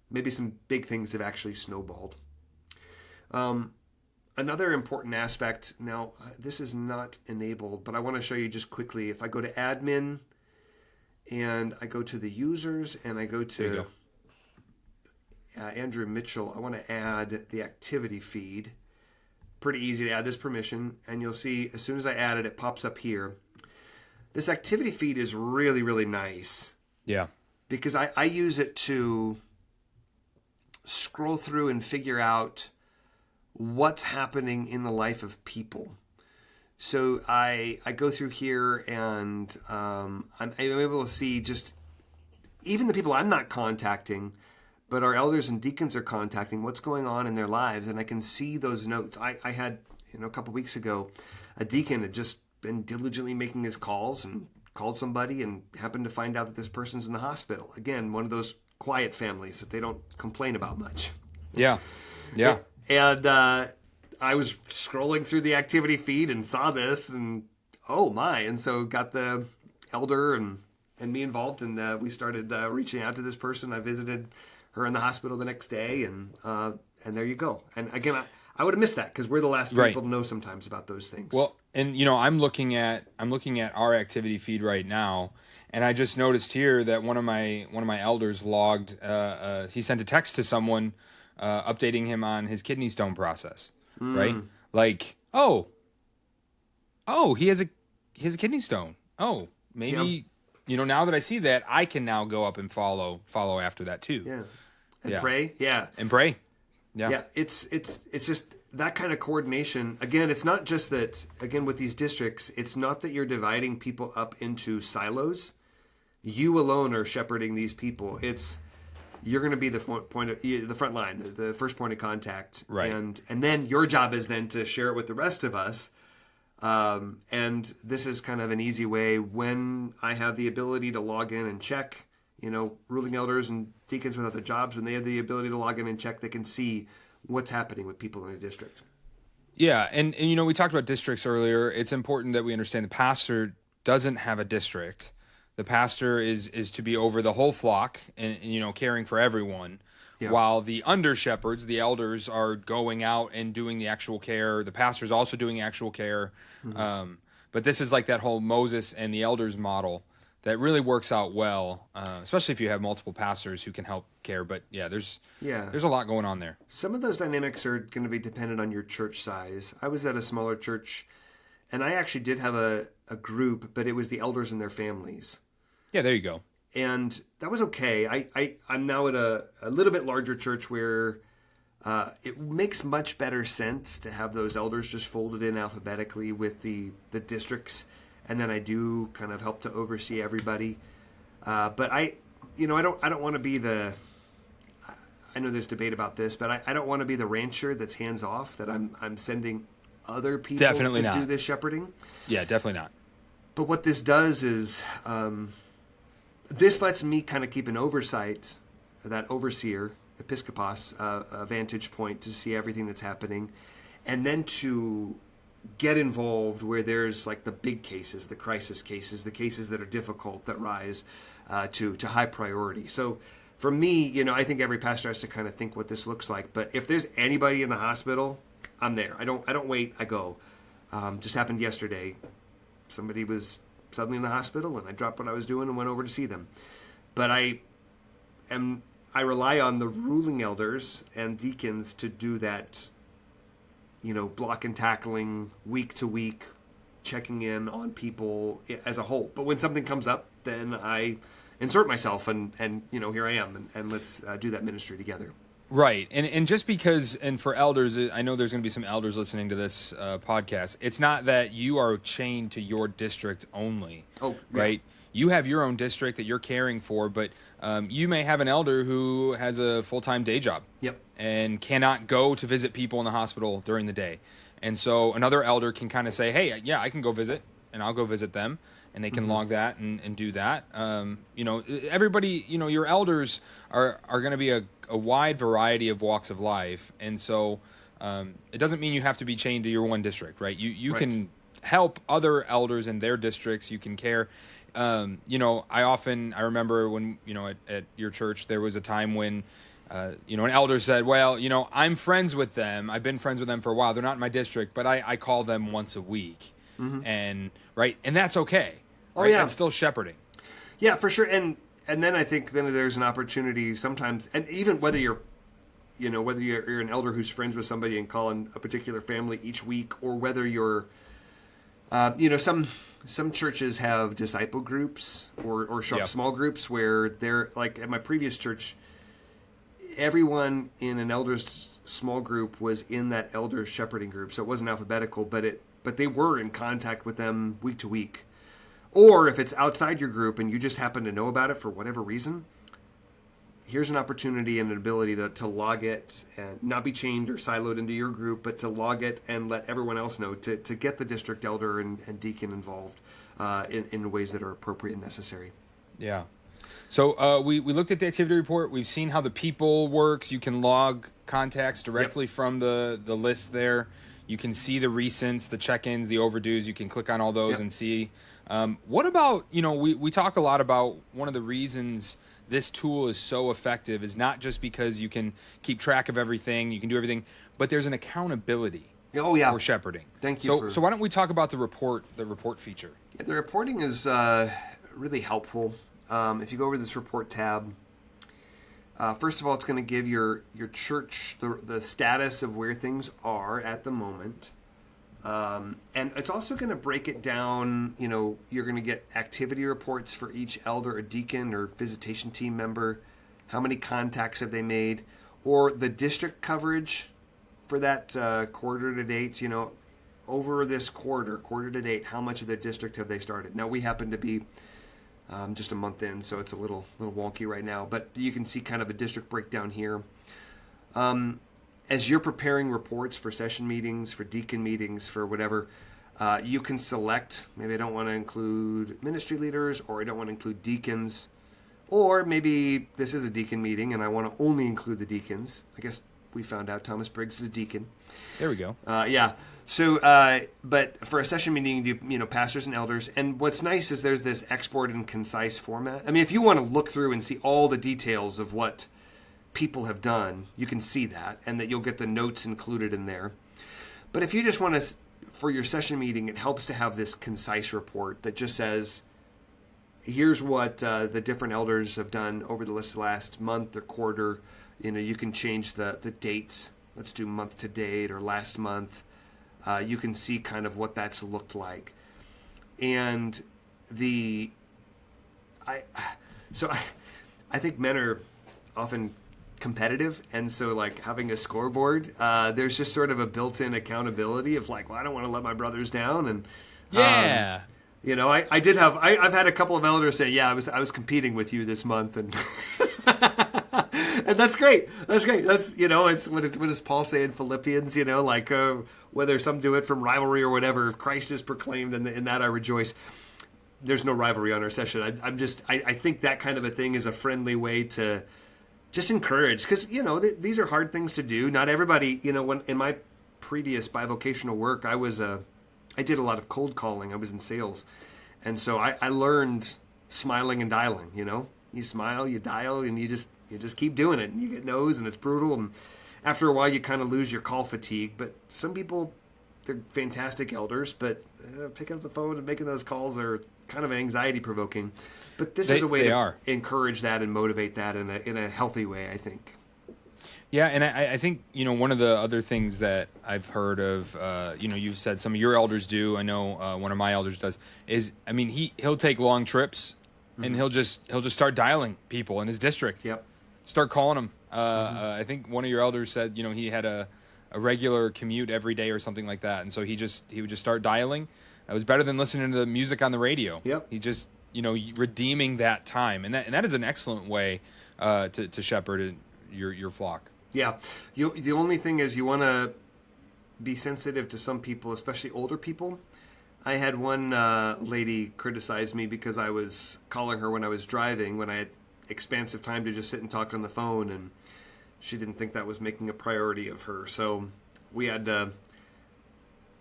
maybe some big things have actually snowballed. Another important aspect, now this is not enabled, but I want to show you just quickly. If I go to admin and I go to the users and I go to Andrew Mitchell, I want to add the activity feed. Pretty easy to add this permission, and you'll see as soon as I add it, it pops up here. This activity feed is really, really nice. Yeah. Because I use it to scroll through and figure out what's happening in the life of people. So I go through here and I'm able to see just even the people I'm not contacting, but our elders and deacons are contacting, what's going on in their lives, and I can see those notes. I had, a couple weeks ago, a deacon had just been diligently making his calls and called somebody and happened to find out that this person's in the hospital. Again, one of those quiet families that they don't complain about much. Yeah. Yeah. And I was scrolling through the activity feed and saw this, and oh my! And so got the elder and me involved, and we started reaching out to this person. I visited her in the hospital the next day, and there you go. And again, I would have missed that because we're the last people to know sometimes about those things. Well, and I'm looking at our activity feed right now, and I just noticed here that one of my elders logged. He sent a text to someone. Updating him on his kidney stone process, right? Like, oh, he has a kidney stone. Oh, maybe now that I see that, I can now go up and follow after that too. Yeah, and pray. Yeah, and pray. Yeah, yeah. It's just that kind of coordination. Again, it's not just that. Again, with these districts, it's not that you're dividing people up into silos. You alone are shepherding these people. You're going to be the front line, the first point of contact, right? And then your job is then to share it with the rest of us. And this is kind of an easy way when I have the ability to log in and check, ruling elders and deacons without their jobs, when they have the ability to log in and check, they can see what's happening with people in a district. Yeah, and we talked about districts earlier. It's important that we understand the pastor doesn't have a district. The pastor is to be over the whole flock and caring for everyone, while the under shepherds, the elders, are going out and doing the actual care. The pastor's also doing actual care. Mm-hmm. But this is like that whole Moses and the elders model that really works out well, especially if you have multiple pastors who can help care. But there's a lot going on there. Some of those dynamics are going to be dependent on your church size. I was at a smaller church, and I actually did have a group, but it was the elders and their families. Yeah, there you go. And that was okay. I'm now at a little bit larger church where it makes much better sense to have those elders just folded in alphabetically with the districts. And then I do kind of help to oversee everybody. But I don't want to be I know there's debate about this, but I don't want to be the rancher that's hands off, that I'm sending other people to do this shepherding. Yeah, definitely not. But what this does is, this lets me kind of keep an oversight, that overseer, episkopos, vantage point to see everything that's happening, and then to get involved where there's like the big cases, the crisis cases, the cases that are difficult, that rise to high priority. So for me, I think every pastor has to kind of think what this looks like. But if there's anybody in the hospital, I'm there. I don't wait. I go. Just happened yesterday. Somebody was suddenly in the hospital, and I dropped what I was doing and went over to see them. But I rely on the ruling elders and deacons to do that, block and tackling, week to week, checking in on people as a whole. But when something comes up, then I insert myself and here I am, and let's do that ministry together. Right. And just because, and for elders, I know there's going to be some elders listening to this podcast. It's not that you are chained to your district only. Oh, yeah. Right? You have your own district that you're caring for, but you may have an elder who has a full-time day job. Yep. And cannot go to visit people in the hospital during the day. And so another elder can kind of say, hey, yeah, I can go visit, and I'll go visit them. And they can log that and do that. Everybody, your elders are going to be a wide variety of walks of life. And so it doesn't mean you have to be chained to your one district, right? You right. can help other elders in their districts. You can care. I remember when, at your church, there was a time when, an elder said, well, I'm friends with them. I've been friends with them for a while. They're not in my district, but I call them once a week. Mm-hmm. And that's okay. Oh, right? yeah. That's still shepherding. Yeah, for sure. And then I think then there's an opportunity sometimes, and even whether you're an elder who's friends with somebody and calling a particular family each week, or whether you're, some churches have disciple groups or small groups where they're like at my previous church, everyone in an elder's small group was in that elder's shepherding group. So it wasn't alphabetical, but they were in contact with them week to week. Or if it's outside your group and you just happen to know about it for whatever reason, here's an opportunity and an ability to log it and not be chained or siloed into your group, but to log it and let everyone else know, to get the district elder and deacon involved in ways that are appropriate and necessary. Yeah. So we looked at the activity report. We've seen how the people works. You can log contacts directly from the list there. You can see the recents, the check-ins, the overdues. You can click on all those and see. What about, we talk a lot about one of the reasons this tool is so effective is not just because you can keep track of everything, you can do everything, but there's an accountability for shepherding. Thank you. So why don't we talk about the report feature? Yeah, the reporting is really helpful. If you go over this report tab, first of all, it's going to give your church the status of where things are at the moment. And it's also going to break it down. You're going to get activity reports for each elder or deacon or visitation team member. How many contacts have they made? Or the district coverage for that quarter to date. Over this quarter to date, how much of their district have they started? Now, we happen to be just a month in, so it's a little wonky right now. But you can see kind of a district breakdown here. As you're preparing reports for session meetings, for deacon meetings, for whatever, You can select, maybe I don't want to include ministry leaders, or I don't want to include deacons, or maybe this is a deacon meeting and I want to only include the deacons. I guess we found out Thomas Briggs is a deacon. There we go. Yeah. So, but for a session meeting, pastors and elders. And what's nice is there's this export and concise format. I mean, if you want to look through and see all the details of what people have done, you can see that, and that you'll get the notes included in there. But if you just want to, for your session meeting, it helps to have this concise report that just says, here's what the different elders have done over the last month or quarter. You can change the dates. Let's do month to date or last month. You can see kind of what that's looked like. And I think men are often competitive, and so like having a scoreboard, there's just sort of a built-in accountability of like, well, I don't want to let my brothers down. And Yeah. I've had a couple of elders say, yeah, I was competing with you this month, and and that's great. That's great. That's, it's what does Paul say in Philippians, whether some do it from rivalry or whatever, Christ is proclaimed, and in that I rejoice. There's no rivalry on our session. I think that kind of a thing is a friendly way to just encourage, because, these are hard things to do. Not everybody, when in my previous bivocational work, I did a lot of cold calling. I was in sales. And so I learned smiling and dialing, You smile, you dial, and you just keep doing it. And you get no's, and it's brutal. And after a while, you kind of lose your call fatigue. But some people, they're fantastic elders, but picking up the phone and making those calls are kind of anxiety provoking. But this is a way to encourage that and motivate that in a healthy way, I think. Yeah, and I think, one of the other things that I've heard of, you've said some of your elders do, I know one of my elders does, is, he'll take long trips, and he'll just start dialing people in his district. Yep. Start calling them. I think one of your elders said, he had a regular commute every day or something like that, and so he would just start dialing. It was better than listening to the music on the radio. Yep. He just, redeeming that time, and that is an excellent way to shepherd your flock. Yeah. The only thing is you want to be sensitive to some people, especially older people. I had one lady criticize me because I was calling her when I was driving, when I had expansive time to just sit and talk on the phone, and she didn't think that was making a priority of her. So we had to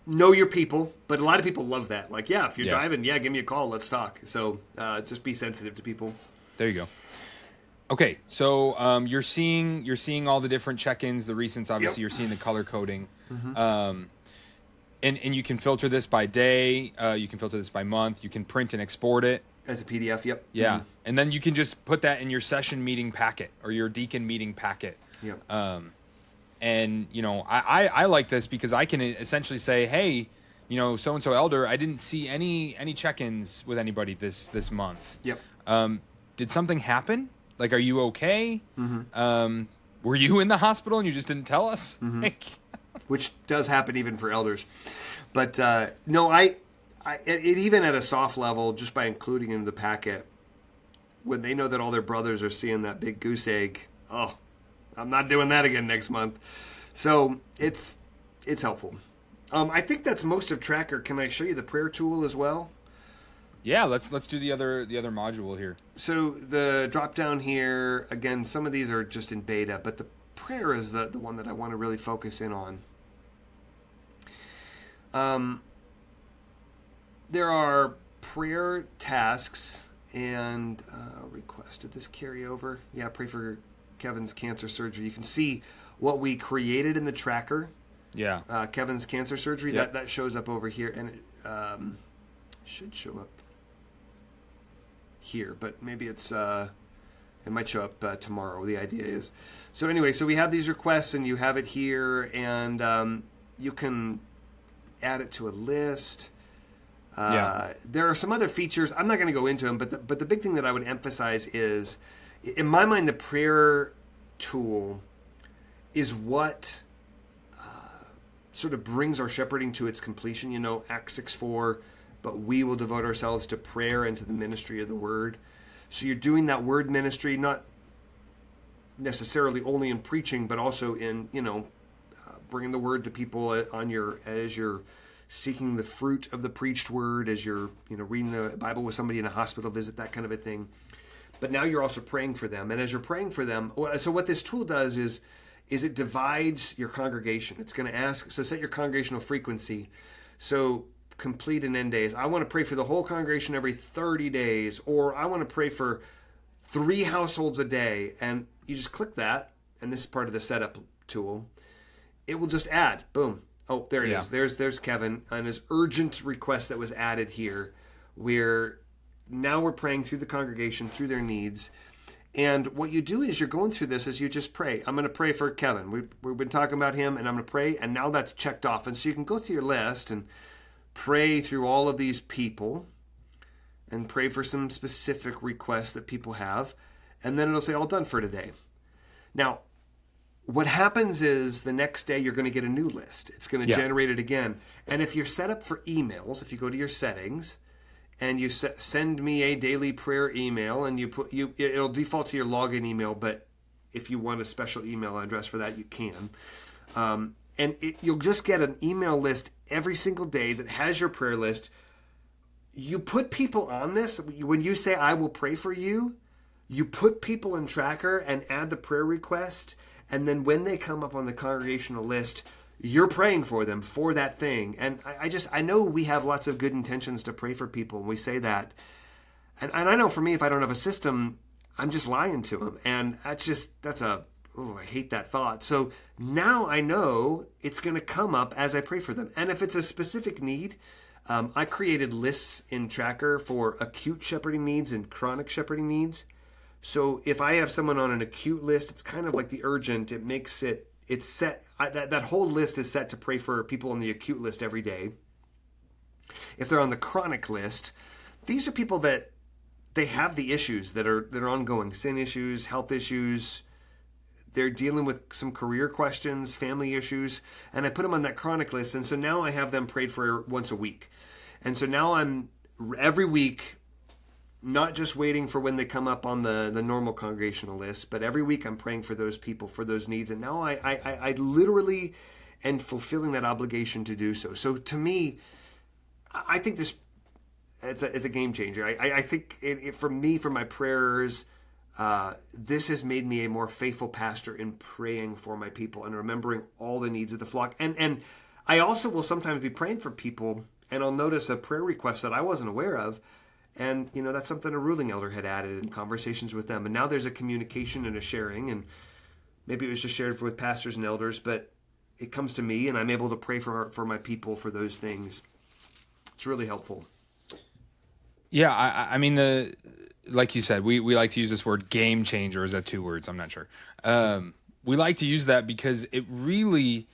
know your people, but a lot of people love that. Like, yeah, if you're driving, give me a call, let's talk. So just be sensitive to people. There you go. Okay, so you're seeing all the different check-ins, the recents. Obviously, You're seeing the color coding, and you can filter this by day. You can filter this by month. You can print and export it as a PDF. Yep. Yeah, and then you can just put that in your session meeting packet or your deacon meeting packet. Yep. And I like this because I can essentially say, hey, so and so elder, I didn't see any check-ins with anybody this month. Yep. Did something happen? Like, are you okay? Were you in the hospital and you just didn't tell us? Which does happen even for elders. But no, it even at a soft level, just by including it in the packet, when they know that all their brothers are seeing that big goose egg, oh, I'm not doing that again next month. So it's helpful. I think that's most of Tracker. Can I show you the prayer tool as well? Yeah, let's do the other module here. So the drop down here, again, some of these are just in beta, but the prayer is the one that I want to really focus in on. There are prayer tasks and request. Did this carry over? Yeah, pray for Kevin's cancer surgery. You can see what we created in the tracker. Yeah. Kevin's cancer surgery, yep. that shows up over here, and it should show up here, but maybe it might show up tomorrow, the idea is. So anyway, so we have these requests, and you have it here, and you can add it to a list. There are some other features. I'm not going to go into them, but the big thing that I would emphasize is, in my mind, the prayer tool is what sort of brings our shepherding to its completion. Acts 6:4, but we will devote ourselves to prayer and to the ministry of the word. So you're doing that word ministry, not necessarily only in preaching, but also in, bringing the word to people as you're seeking the fruit of the preached word as you're, reading the Bible with somebody in a hospital visit, that kind of a thing. But now you're also praying for them. And as you're praying for them, so what this tool does is it divides your congregation. It's going to ask, so set your congregational frequency. So complete and end days. I want to pray for the whole congregation every 30 days, or I want to pray for 3 households a day. And you just click that, and this is part of the setup tool. It will just add, boom. Oh, there it is. There's Kevin and his urgent request that was added here, where now we're praying through the congregation, through their needs. And what you do is you're going through this as you just pray. I'm going to pray for Kevin. We've been talking about him, and I'm going to pray, and now that's checked off. And so you can go through your list and pray through all of these people and pray for some specific requests that people have. And then it'll say, all done for today. Now, what happens is the next day you're going to get a new list. It's going to generate it again. And if you're set up for emails, if you go to your settings and you send me a daily prayer email, and it'll default to your login email, but if you want a special email address for that, you can. You'll just get an email list every single day that has your prayer list. You put people on this. When you say, I will pray for you, you put people in Tracker and add the prayer request. And then when they come up on the congregational list, you're praying for them for that thing. And I know we have lots of good intentions to pray for people, and we say that. And I know for me, if I don't have a system, I'm just lying to them. And I hate that thought. So now I know it's going to come up as I pray for them. And if it's a specific need, I created lists in Tracker for acute shepherding needs and chronic shepherding needs. So if I have someone on an acute list, it's kind of like the urgent. It's set. That whole list is set to pray for people on the acute list every day. If they're on the chronic list, these are people that they have the issues that are ongoing, sin issues, health issues. They're dealing with some career questions, family issues, and I put them on that chronic list. And so now I have them prayed for once a week. And so now I'm every week, not just waiting for when they come up on the normal congregational list, but every week I'm praying for those people, for those needs. And now I literally am fulfilling that obligation to do so. So to me, I think it's a game changer. I think for me, for my prayers, this has made me a more faithful pastor in praying for my people and remembering all the needs of the flock. And I also will sometimes be praying for people, and I'll notice a prayer request that I wasn't aware of. And, that's something a ruling elder had added in conversations with them. And now there's a communication and a sharing. And maybe it was just shared with pastors and elders, but it comes to me, and I'm able to pray for my people for those things. It's really helpful. Yeah, I mean, like you said, we like to use this word game changer. Is that 2 words? I'm not sure. We like to use that because it really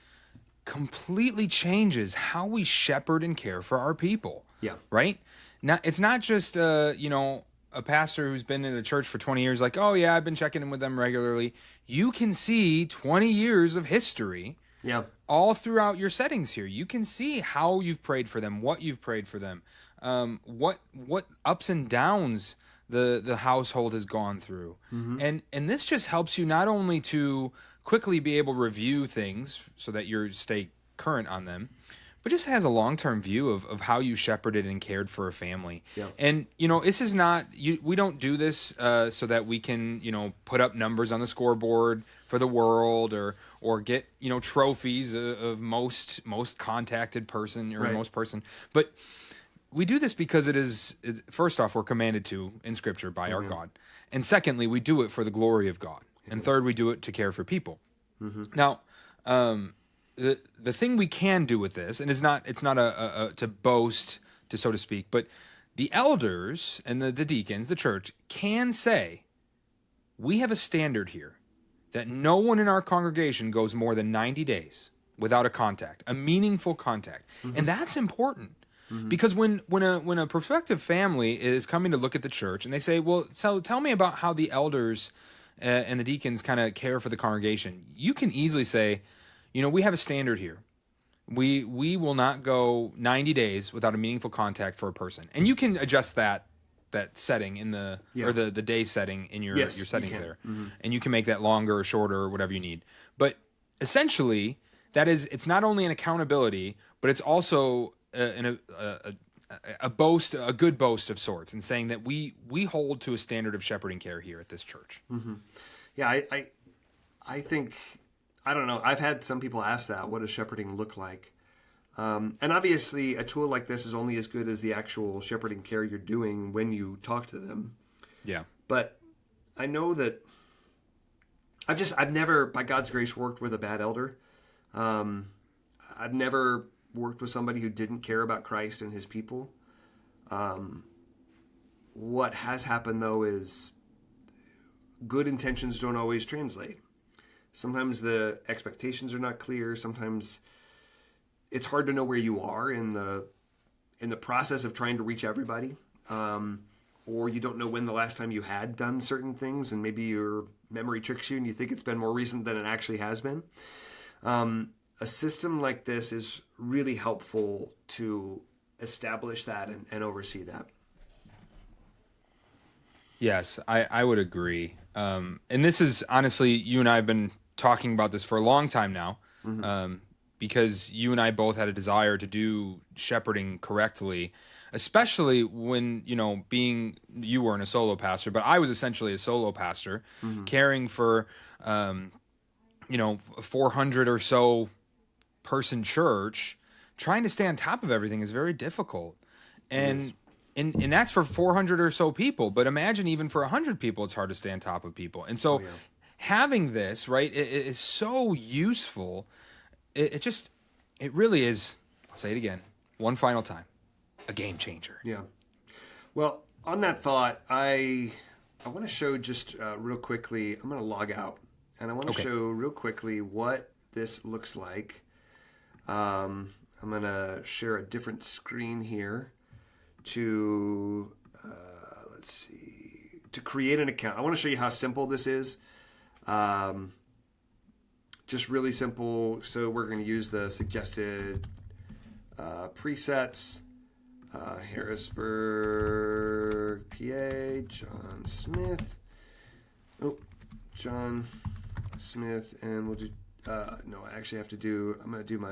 completely changes how we shepherd and care for our people. Yeah. Right? Now, it's not just, a pastor who's been in a church for 20 years, like, oh, yeah, I've been checking in with them regularly. You can see 20 years of history all throughout your settings here. You can see how you've prayed for them, what you've prayed for them, what ups and downs the household has gone through. Mm-hmm. And this just helps you not only to quickly be able to review things so that you stay current on them, but just has a long-term view of how you shepherded and cared for a family. Yeah. And, this is not, we don't do this so that we can, put up numbers on the scoreboard for the world or get, trophies of most contacted person or most person. But we do this because it's first off, we're commanded to in Scripture by our God. And secondly, we do it for the glory of God. And third, we do it to care for people. Mm-hmm. Now, the thing we can do with this, and it's not a to boast, so to speak, but the elders and the deacons, the church, can say, we have a standard here that no one in our congregation goes more than 90 days without a meaningful contact. Mm-hmm. And that's important. Mm-hmm. Because when a prospective family is coming to look at the church and they say, well, so tell me about how the elders and the deacons kind of care for the congregation, you can easily say, we have a standard here. We will not go 90 days without a meaningful contact for a person. And you can adjust that setting in or the day setting in your settings there. Mm-hmm. And you can make that longer or shorter or whatever you need. But essentially, it's not only an accountability, but it's also a boast, a good boast of sorts, and saying that we hold to a standard of shepherding care here at this church. Mm-hmm. Yeah, I think, I don't know. I've had some people ask that. What does shepherding look like? And obviously, a tool like this is only as good as the actual shepherding care you're doing when you talk to them. Yeah. But I know that I've never, by God's grace, worked with a bad elder. I've never worked with somebody who didn't care about Christ and his people. What has happened, though, is good intentions don't always translate. Sometimes the expectations are not clear. Sometimes it's hard to know where you are in the process of trying to reach everybody. Or you don't know when the last time you had done certain things, and maybe your memory tricks you and you think it's been more recent than it actually has been. A system like this is really helpful to establish that and oversee that. Yes, I would agree. And this is, honestly, you and I have been talking about this for a long time now, because you and I both had a desire to do shepherding correctly, especially when, you weren't a solo pastor, but I was essentially a solo pastor, caring for, 400 or so person church. Trying to stay on top of everything is very difficult. And that's for 400 or so people. But imagine even for 100 people, it's hard to stay on top of people. And so having this, right, it is so useful. It really is, I'll say it again, one final time, a game changer. Yeah. Well, on that thought, I want to show just real quickly, I'm going to log out. And I want to show real quickly what this looks like. I'm going to share a different screen here to, to create an account. I want to show you how simple this is. Just really simple. So we're going to use the suggested presets. Harrisburg, PA, John Smith. John Smith, and we'll do, no, I actually have to do, I'm going to do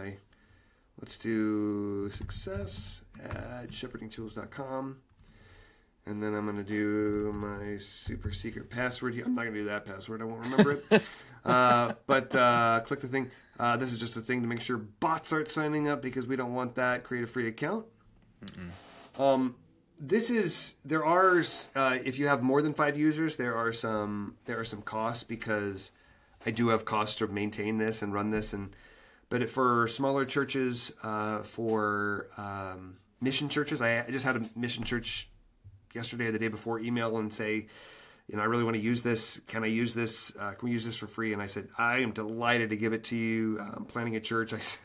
let's do success at shepherdingtools.com. And then I'm going to do my super secret password here. I'm not going to do that password. I won't remember it. But click the thing. This is just a thing to make sure bots aren't signing up because we don't want that. Create a free account. There are, if you have more than 5 users, there are some costs, because I do have costs to maintain this and run this. But for smaller churches, for mission churches, I just had a mission church yesterday or the day before email and say, I really want to use this. Can I use this? Can we use this for free? And I said, I am delighted to give it to you. I'm planning a church. I said,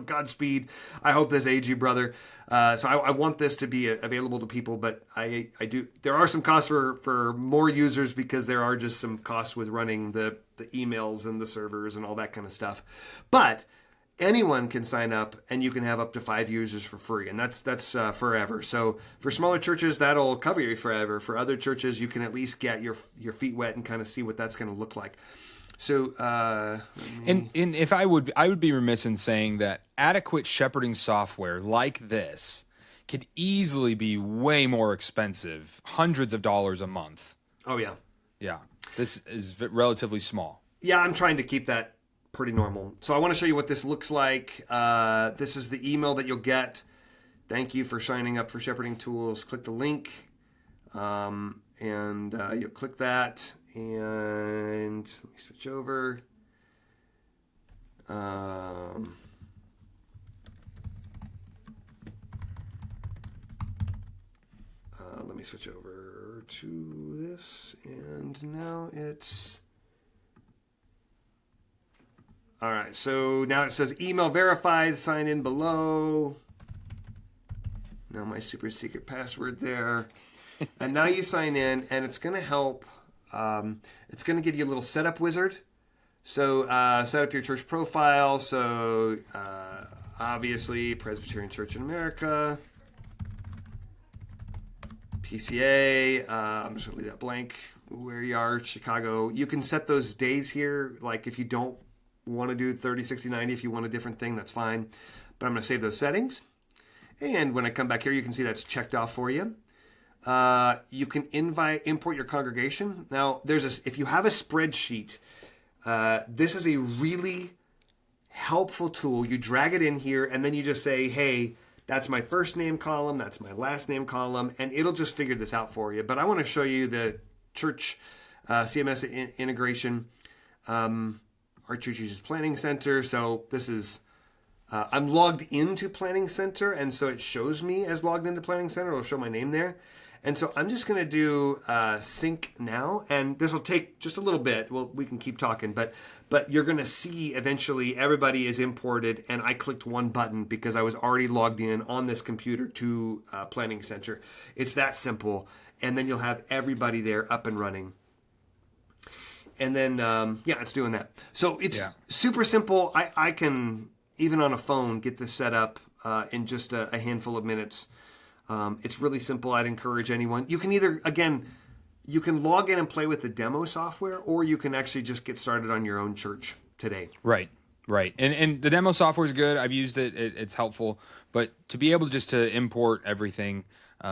Godspeed. I hope this aids you, brother. So I want this to be available to people, but I do. There are some costs for more users, because there are just some costs with running the emails and the servers and all that kind of stuff. But anyone can sign up, and you can have up to 5 users for free, and that's forever. So for smaller churches, that'll cover you forever. For other churches, you can at least get your feet wet and kind of see what that's going to look like. So, and if I would be remiss in saying that adequate shepherding software like this could easily be way more expensive, hundreds of dollars a month. Oh yeah. Yeah. This is relatively small. Yeah. I'm trying to keep that pretty normal. So I want to show you what this looks like. This is the email that you'll get. Thank you for signing up for Shepherding Tools. Click the link, and you'll click that. And let me switch over. Let me switch over to this. And now it's... All right, so now it says email verified, sign in below. Now my super secret password there. And now you sign in, and it's going to help. It's going to give you a little setup wizard. So set up your church profile. So obviously Presbyterian Church in America, PCA. I'm just going to leave that blank. Where you are, Chicago. You can set those days here. Like if you don't want to do 30, 60, 90, if you want a different thing, that's fine. But I'm going to save those settings. And when I come back here, you can see that's checked off for you. You can import your congregation. Now, if you have a spreadsheet, this is a really helpful tool. You drag it in here, and then you just say, hey, that's my first name column, that's my last name column, and it'll just figure this out for you. But I want to show you the church CMS integration. Our church uses Planning Center, so this is... I'm logged into Planning Center, and so it shows me as logged into Planning Center. It'll show my name there. And so I'm just going to do sync now, and this will take just a little bit. Well, we can keep talking, but you're going to see eventually everybody is imported, and I clicked one button because I was already logged in on this computer to Planning Center. It's that simple, and then you'll have everybody there up and running. And then, it's doing that. So it's super simple. I can, even on a phone, get this set up in just a handful of minutes. It's really simple. I'd encourage anyone. You can you can log in and play with the demo software, or you can actually just get started on your own church today. Right. And the demo software is good. I've used it. It's helpful. But to be able just to import everything,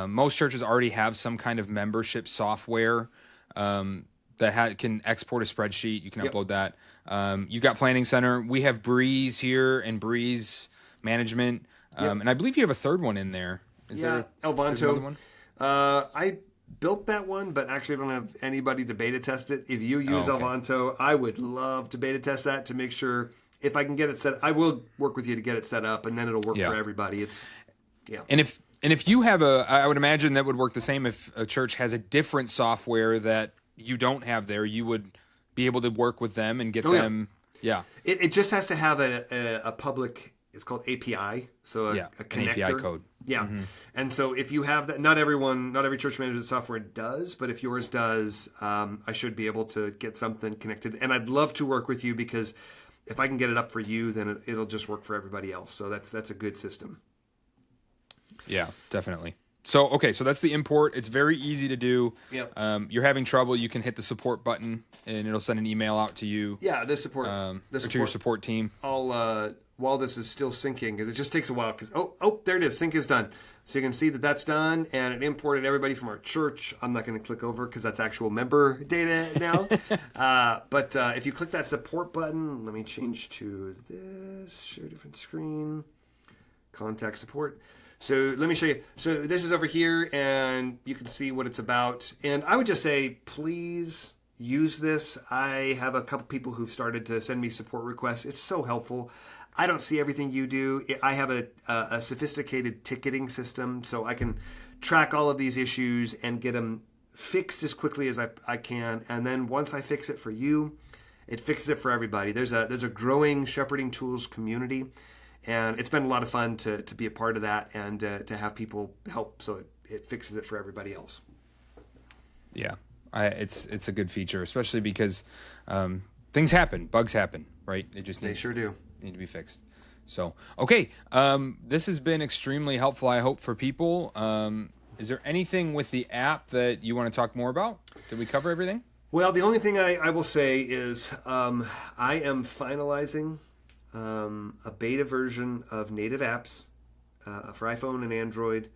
most churches already have some kind of membership software that can export a spreadsheet. You can upload that. You've got Planning Center. We have Breeze here and Breeze Management. And I believe you have a third one in there. Is there Elvanto. One? I built that one, but actually I don't have anybody to beta test it. If you use Elvanto, I would love to beta test that to make sure if I can get it set. I will work with you to get it set up, and then it'll work for everybody. And if you have I would imagine that would work the same if a church has a different software that you don't have there. You would be able to work with them and get them. Yeah. It just has to have a public. It's called API, so a connector. An API code. Yeah, and so if you have that, not every church management software does, but if yours does, I should be able to get something connected. And I'd love to work with you because if I can get it up for you, then it'll just work for everybody else. So that's a good system. Yeah, definitely. So that's the import. It's very easy to do. Yep. You're having trouble, you can hit the support button, and it'll send an email out to you. Yeah, to your support team. I'll while this is still syncing, because it just takes a while. Because there it is. Sync is done. So you can see that that's done, and it imported everybody from our church. I'm not going to click over because that's actual member data now. But if you click that support button, let me change to this. Share different screen. Contact support. So let me show you. So this is over here, and you can see what it's about. And I would just say, please use this. I have a couple people who've started to send me support requests. It's so helpful. I don't see everything you do. I have a sophisticated ticketing system, so I can track all of these issues and get them fixed as quickly as I can. And then once I fix it for you, it fixes it for everybody. There's a growing shepherding tools community, and it's been a lot of fun to be a part of that and to have people help, so it fixes it for everybody else. Yeah, it's a good feature, especially because things happen, bugs happen, right? They sure do. Need to be fixed. So, this has been extremely helpful, I hope, for people. Is there anything with the app that you want to talk more about? Did we cover everything? Well, the only thing I will say is I am finalizing a beta version of native apps for iPhone and Android,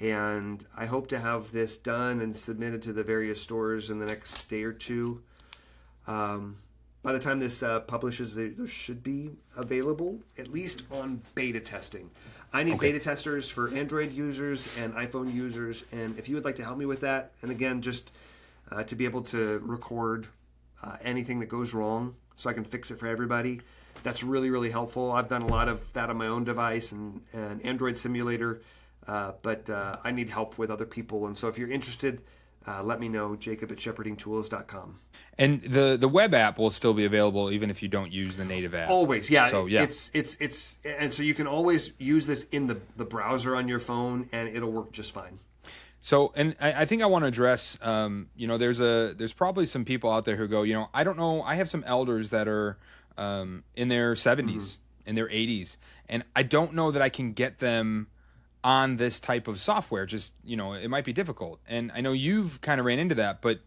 and I hope to have this done and submitted to the various stores in the next day or two. By the time this publishes, they should be available, at least on beta testing. I need beta testers for Android users and iPhone users, and if you would like to help me with that, and again, just to be able to record anything that goes wrong so I can fix it for everybody, that's really, really helpful. I've done a lot of that on my own device and Android simulator, but I need help with other people, and so if you're interested, let me know, Jacob@shepherdingtools.com. And the web app will still be available even if you don't use the native app. Always, yeah. So, yeah. It's and so you can always use this in the browser on your phone, and it'll work just fine. So, and I think I want to address, there's probably some people out there who go, I don't know, I have some elders that are in their 70s, in their 80s, and I don't know that I can get them on this type of software. Just, it might be difficult. And I know you've kind of ran into that, but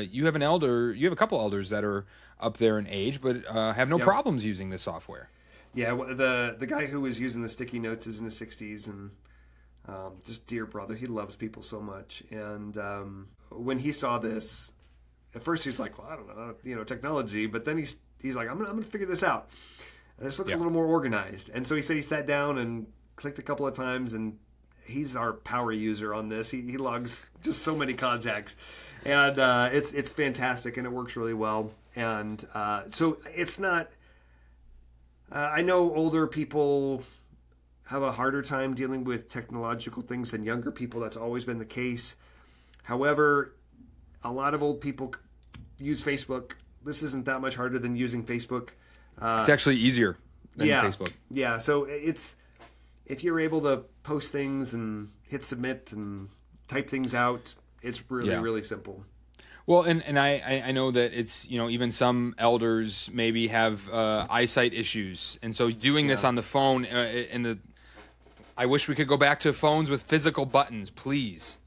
you have a couple elders that are up there in age, but have no problems using this software. Yeah, the guy who was using the sticky notes is in his 60s, and Just dear brother. He loves people so much. And when he saw this, at first he's like, well, I don't know, technology. But then he's like, I'm gonna figure this out. And this looks a little more organized. And so he said he sat down and clicked a couple of times, and he's our power user on this. He logs just so many contacts, and it's fantastic, and it works really well. And so it's not. I know older people have a harder time dealing with technological things than younger people. That's always been the case. However, a lot of old people use Facebook. This isn't that much harder than using Facebook. It's actually easier than Facebook. Yeah, so it's if you're able to post things and hit submit and type things out, it's really, really simple. Well, and I know that it's, even some elders maybe have eyesight issues. And so doing this on the phone, I wish we could go back to phones with physical buttons, please.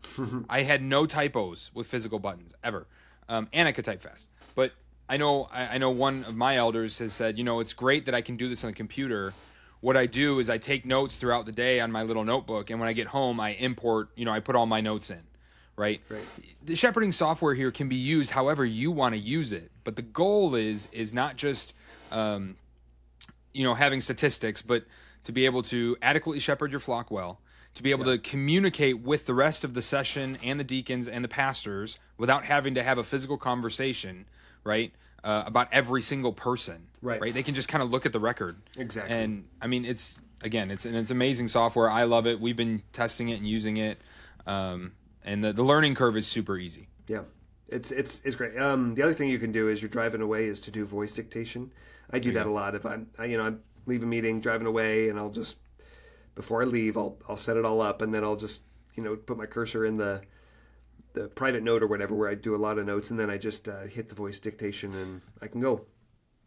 I had no typos with physical buttons, ever. And I could type fast. But I know one of my elders has said, it's great that I can do this on the computer. What I do is I take notes throughout the day on my little notebook, and when I get home, I import, I put all my notes in, right? The shepherding software here can be used however you want to use it, but the goal is not just, having statistics, but to be able to adequately shepherd your flock well, to be able to communicate with the rest of the session and the deacons and the pastors without having to have a physical conversation, right? About every single person, right? They can just kind of look at the record. Exactly. And I mean, it's amazing software. I love it. We've been testing it and using it. And the learning curve is super easy. Yeah, it's great. The other thing you can do as you're driving away is to do voice dictation. I do that a lot. If I leave a meeting, driving away, and I'll just, before I leave, I'll set it all up, and then I'll just, put my cursor in the private note or whatever where I do a lot of notes, and then I just hit the voice dictation and I can go.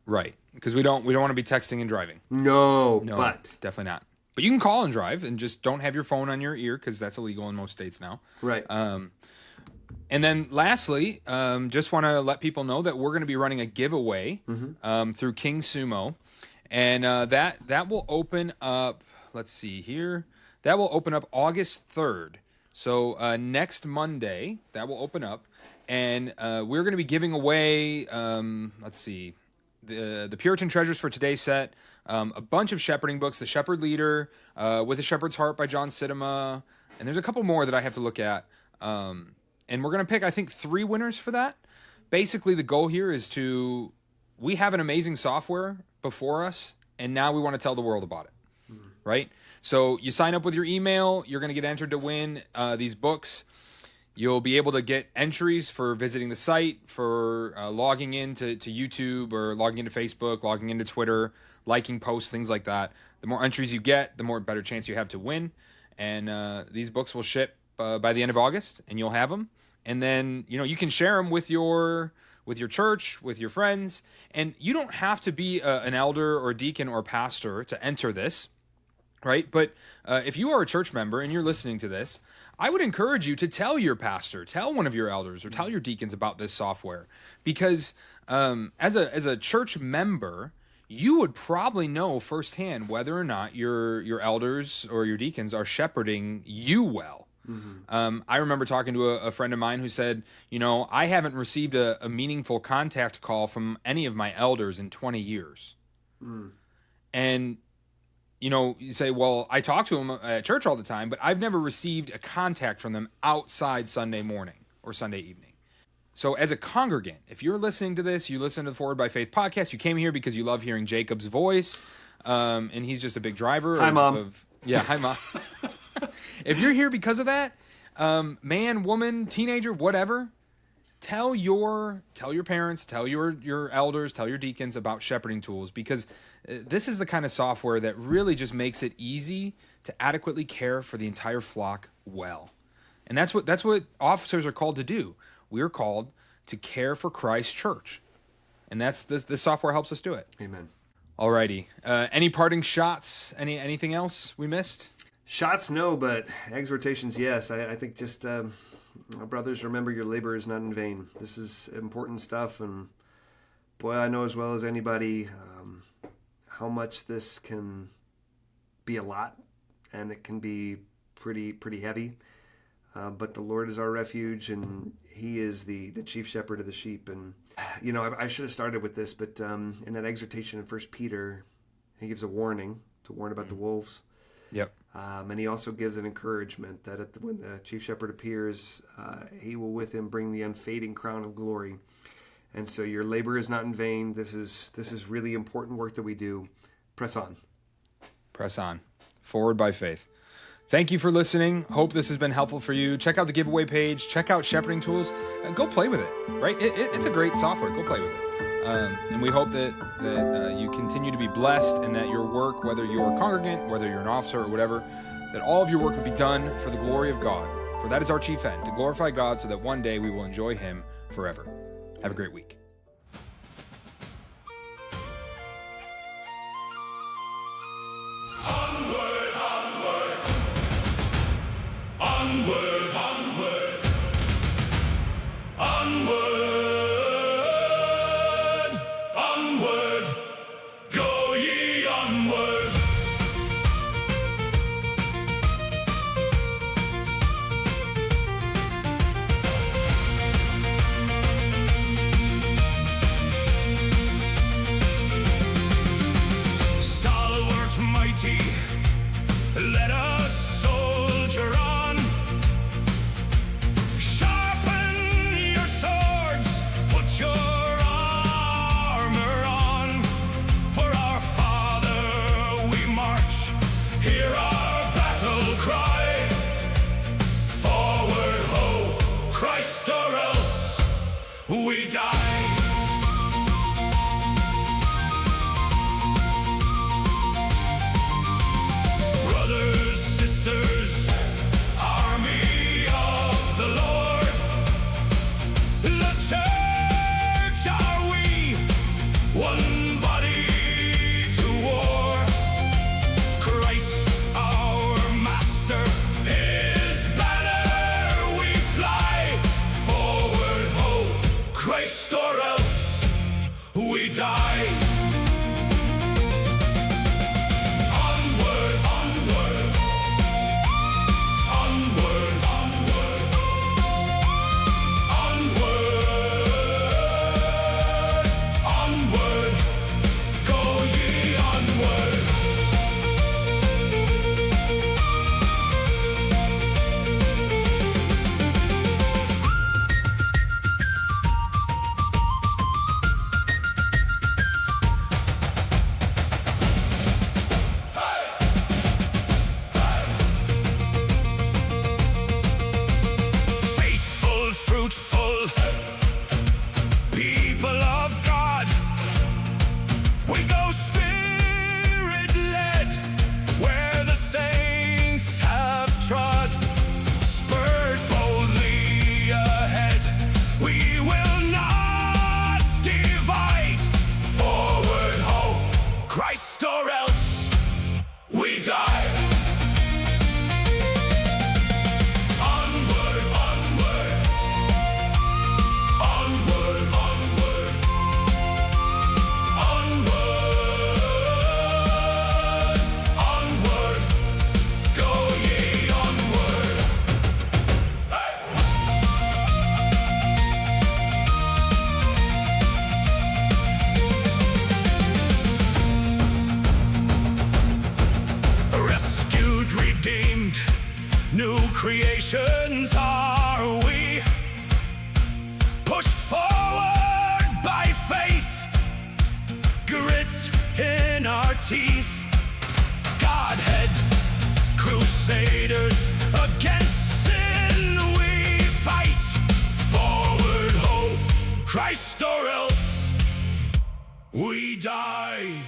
Right, because we don't want to be texting and driving. No, but definitely not. But you can call and drive, and just don't have your phone on your ear because that's illegal in most states now. Right. And then lastly, just want to let people know that we're going to be running a giveaway through King Sumo, and that will open up. Let's see here. That will open up August 3rd. So next Monday, that will open up, and we're going to be giving away, let's see, the Puritan Treasures for Today's set, a bunch of shepherding books, The Shepherd Leader, With a Shepherd's Heart by John Sidema, and there's a couple more that I have to look at. And we're going to pick, I think, 3 winners for that. Basically, the goal here is we have an amazing software before us, and now we want to tell the world about it, right? So you sign up with your email, you're going to get entered to win these books. You'll be able to get entries for visiting the site, for logging into YouTube or logging into Facebook, logging into Twitter, liking posts, things like that. The more entries you get, the more better chance you have to win. And these books will ship by the end of August, and you'll have them. And then, you can share them with your church, with your friends. And you don't have to be an elder or deacon or pastor to enter this. Right? But if you are a church member and you're listening to this, I would encourage you to tell your pastor, tell one of your elders, or tell your deacons about this software. Because as a church member, you would probably know firsthand whether or not your elders or your deacons are shepherding you well. I remember talking to a friend of mine who said, I haven't received a meaningful contact call from any of my elders in 20 years. And you say, well, I talk to them at church all the time, but I've never received a contact from them outside Sunday morning or Sunday evening. So as a congregant, if you're listening to this, you listen to the Forward by Faith podcast, you came here because you love hearing Jacob's voice, and he's just a big driver. Hi, Mom. Hi, Mom. If you're here because of that, man, woman, teenager, whatever, tell your parents, tell your elders, tell your deacons about shepherding tools, because this is the kind of software that really just makes it easy to adequately care for the entire flock well. And that's what officers are called to do. We're called to care for Christ's church. And this software helps us do it. Amen. Alrighty. Any parting shots? Anything else we missed? Shots, no, but exhortations, yes. I think just brothers, remember your labor is not in vain. This is important stuff, and boy, I know as well as anybody how much this can be a lot, and it can be pretty heavy. But the Lord is our refuge, and He is the chief shepherd of the sheep. And, I should have started with this, but in that exhortation in 1 Peter, he gives a warning to warn about the wolves. Yep. And he also gives an encouragement that when the chief shepherd appears, he will with him bring the unfading crown of glory. And so your labor is not in vain. This is really important work that we do. Press on. Press on. Forward by faith. Thank you for listening. Hope this has been helpful for you. Check out the giveaway page. Check out Shepherding Tools. Go play with it, right? It's a great software. Go play with it. And we hope that you continue to be blessed and that your work, whether you're a congregant, whether you're an officer or whatever, that all of your work would be done for the glory of God. For that is our chief end, to glorify God so that one day we will enjoy Him forever. Have a great week. Onward, onward, onward, onward, go ye onward. Stalwart, mighty, let us soldier on. Sharpen your swords, put your armor on. For our Father we march, hear our battle cry. Forward, ho, Christ, or else we die. Brothers, sisters, army of the Lord, the church are we, one body to war. Christ our master, his banner we fly. Forward, ho, Christ, or else we die. Onward, onward, onward, onward, onward, onward, go ye onward. Faithful, fruitful people of God, we go spirit-led where the saints have trod. Spurred boldly ahead, we will not divide. Forward, ho, Christ, or else we die. Onward, onward, onward, onward, onward, onward, go ye onward. Hey! Rescued, redeemed, new creations are we, pushed forward by faith, grit in our teeth. Godhead, crusaders, against sin we fight. Forward, ho, Christ, or else we die.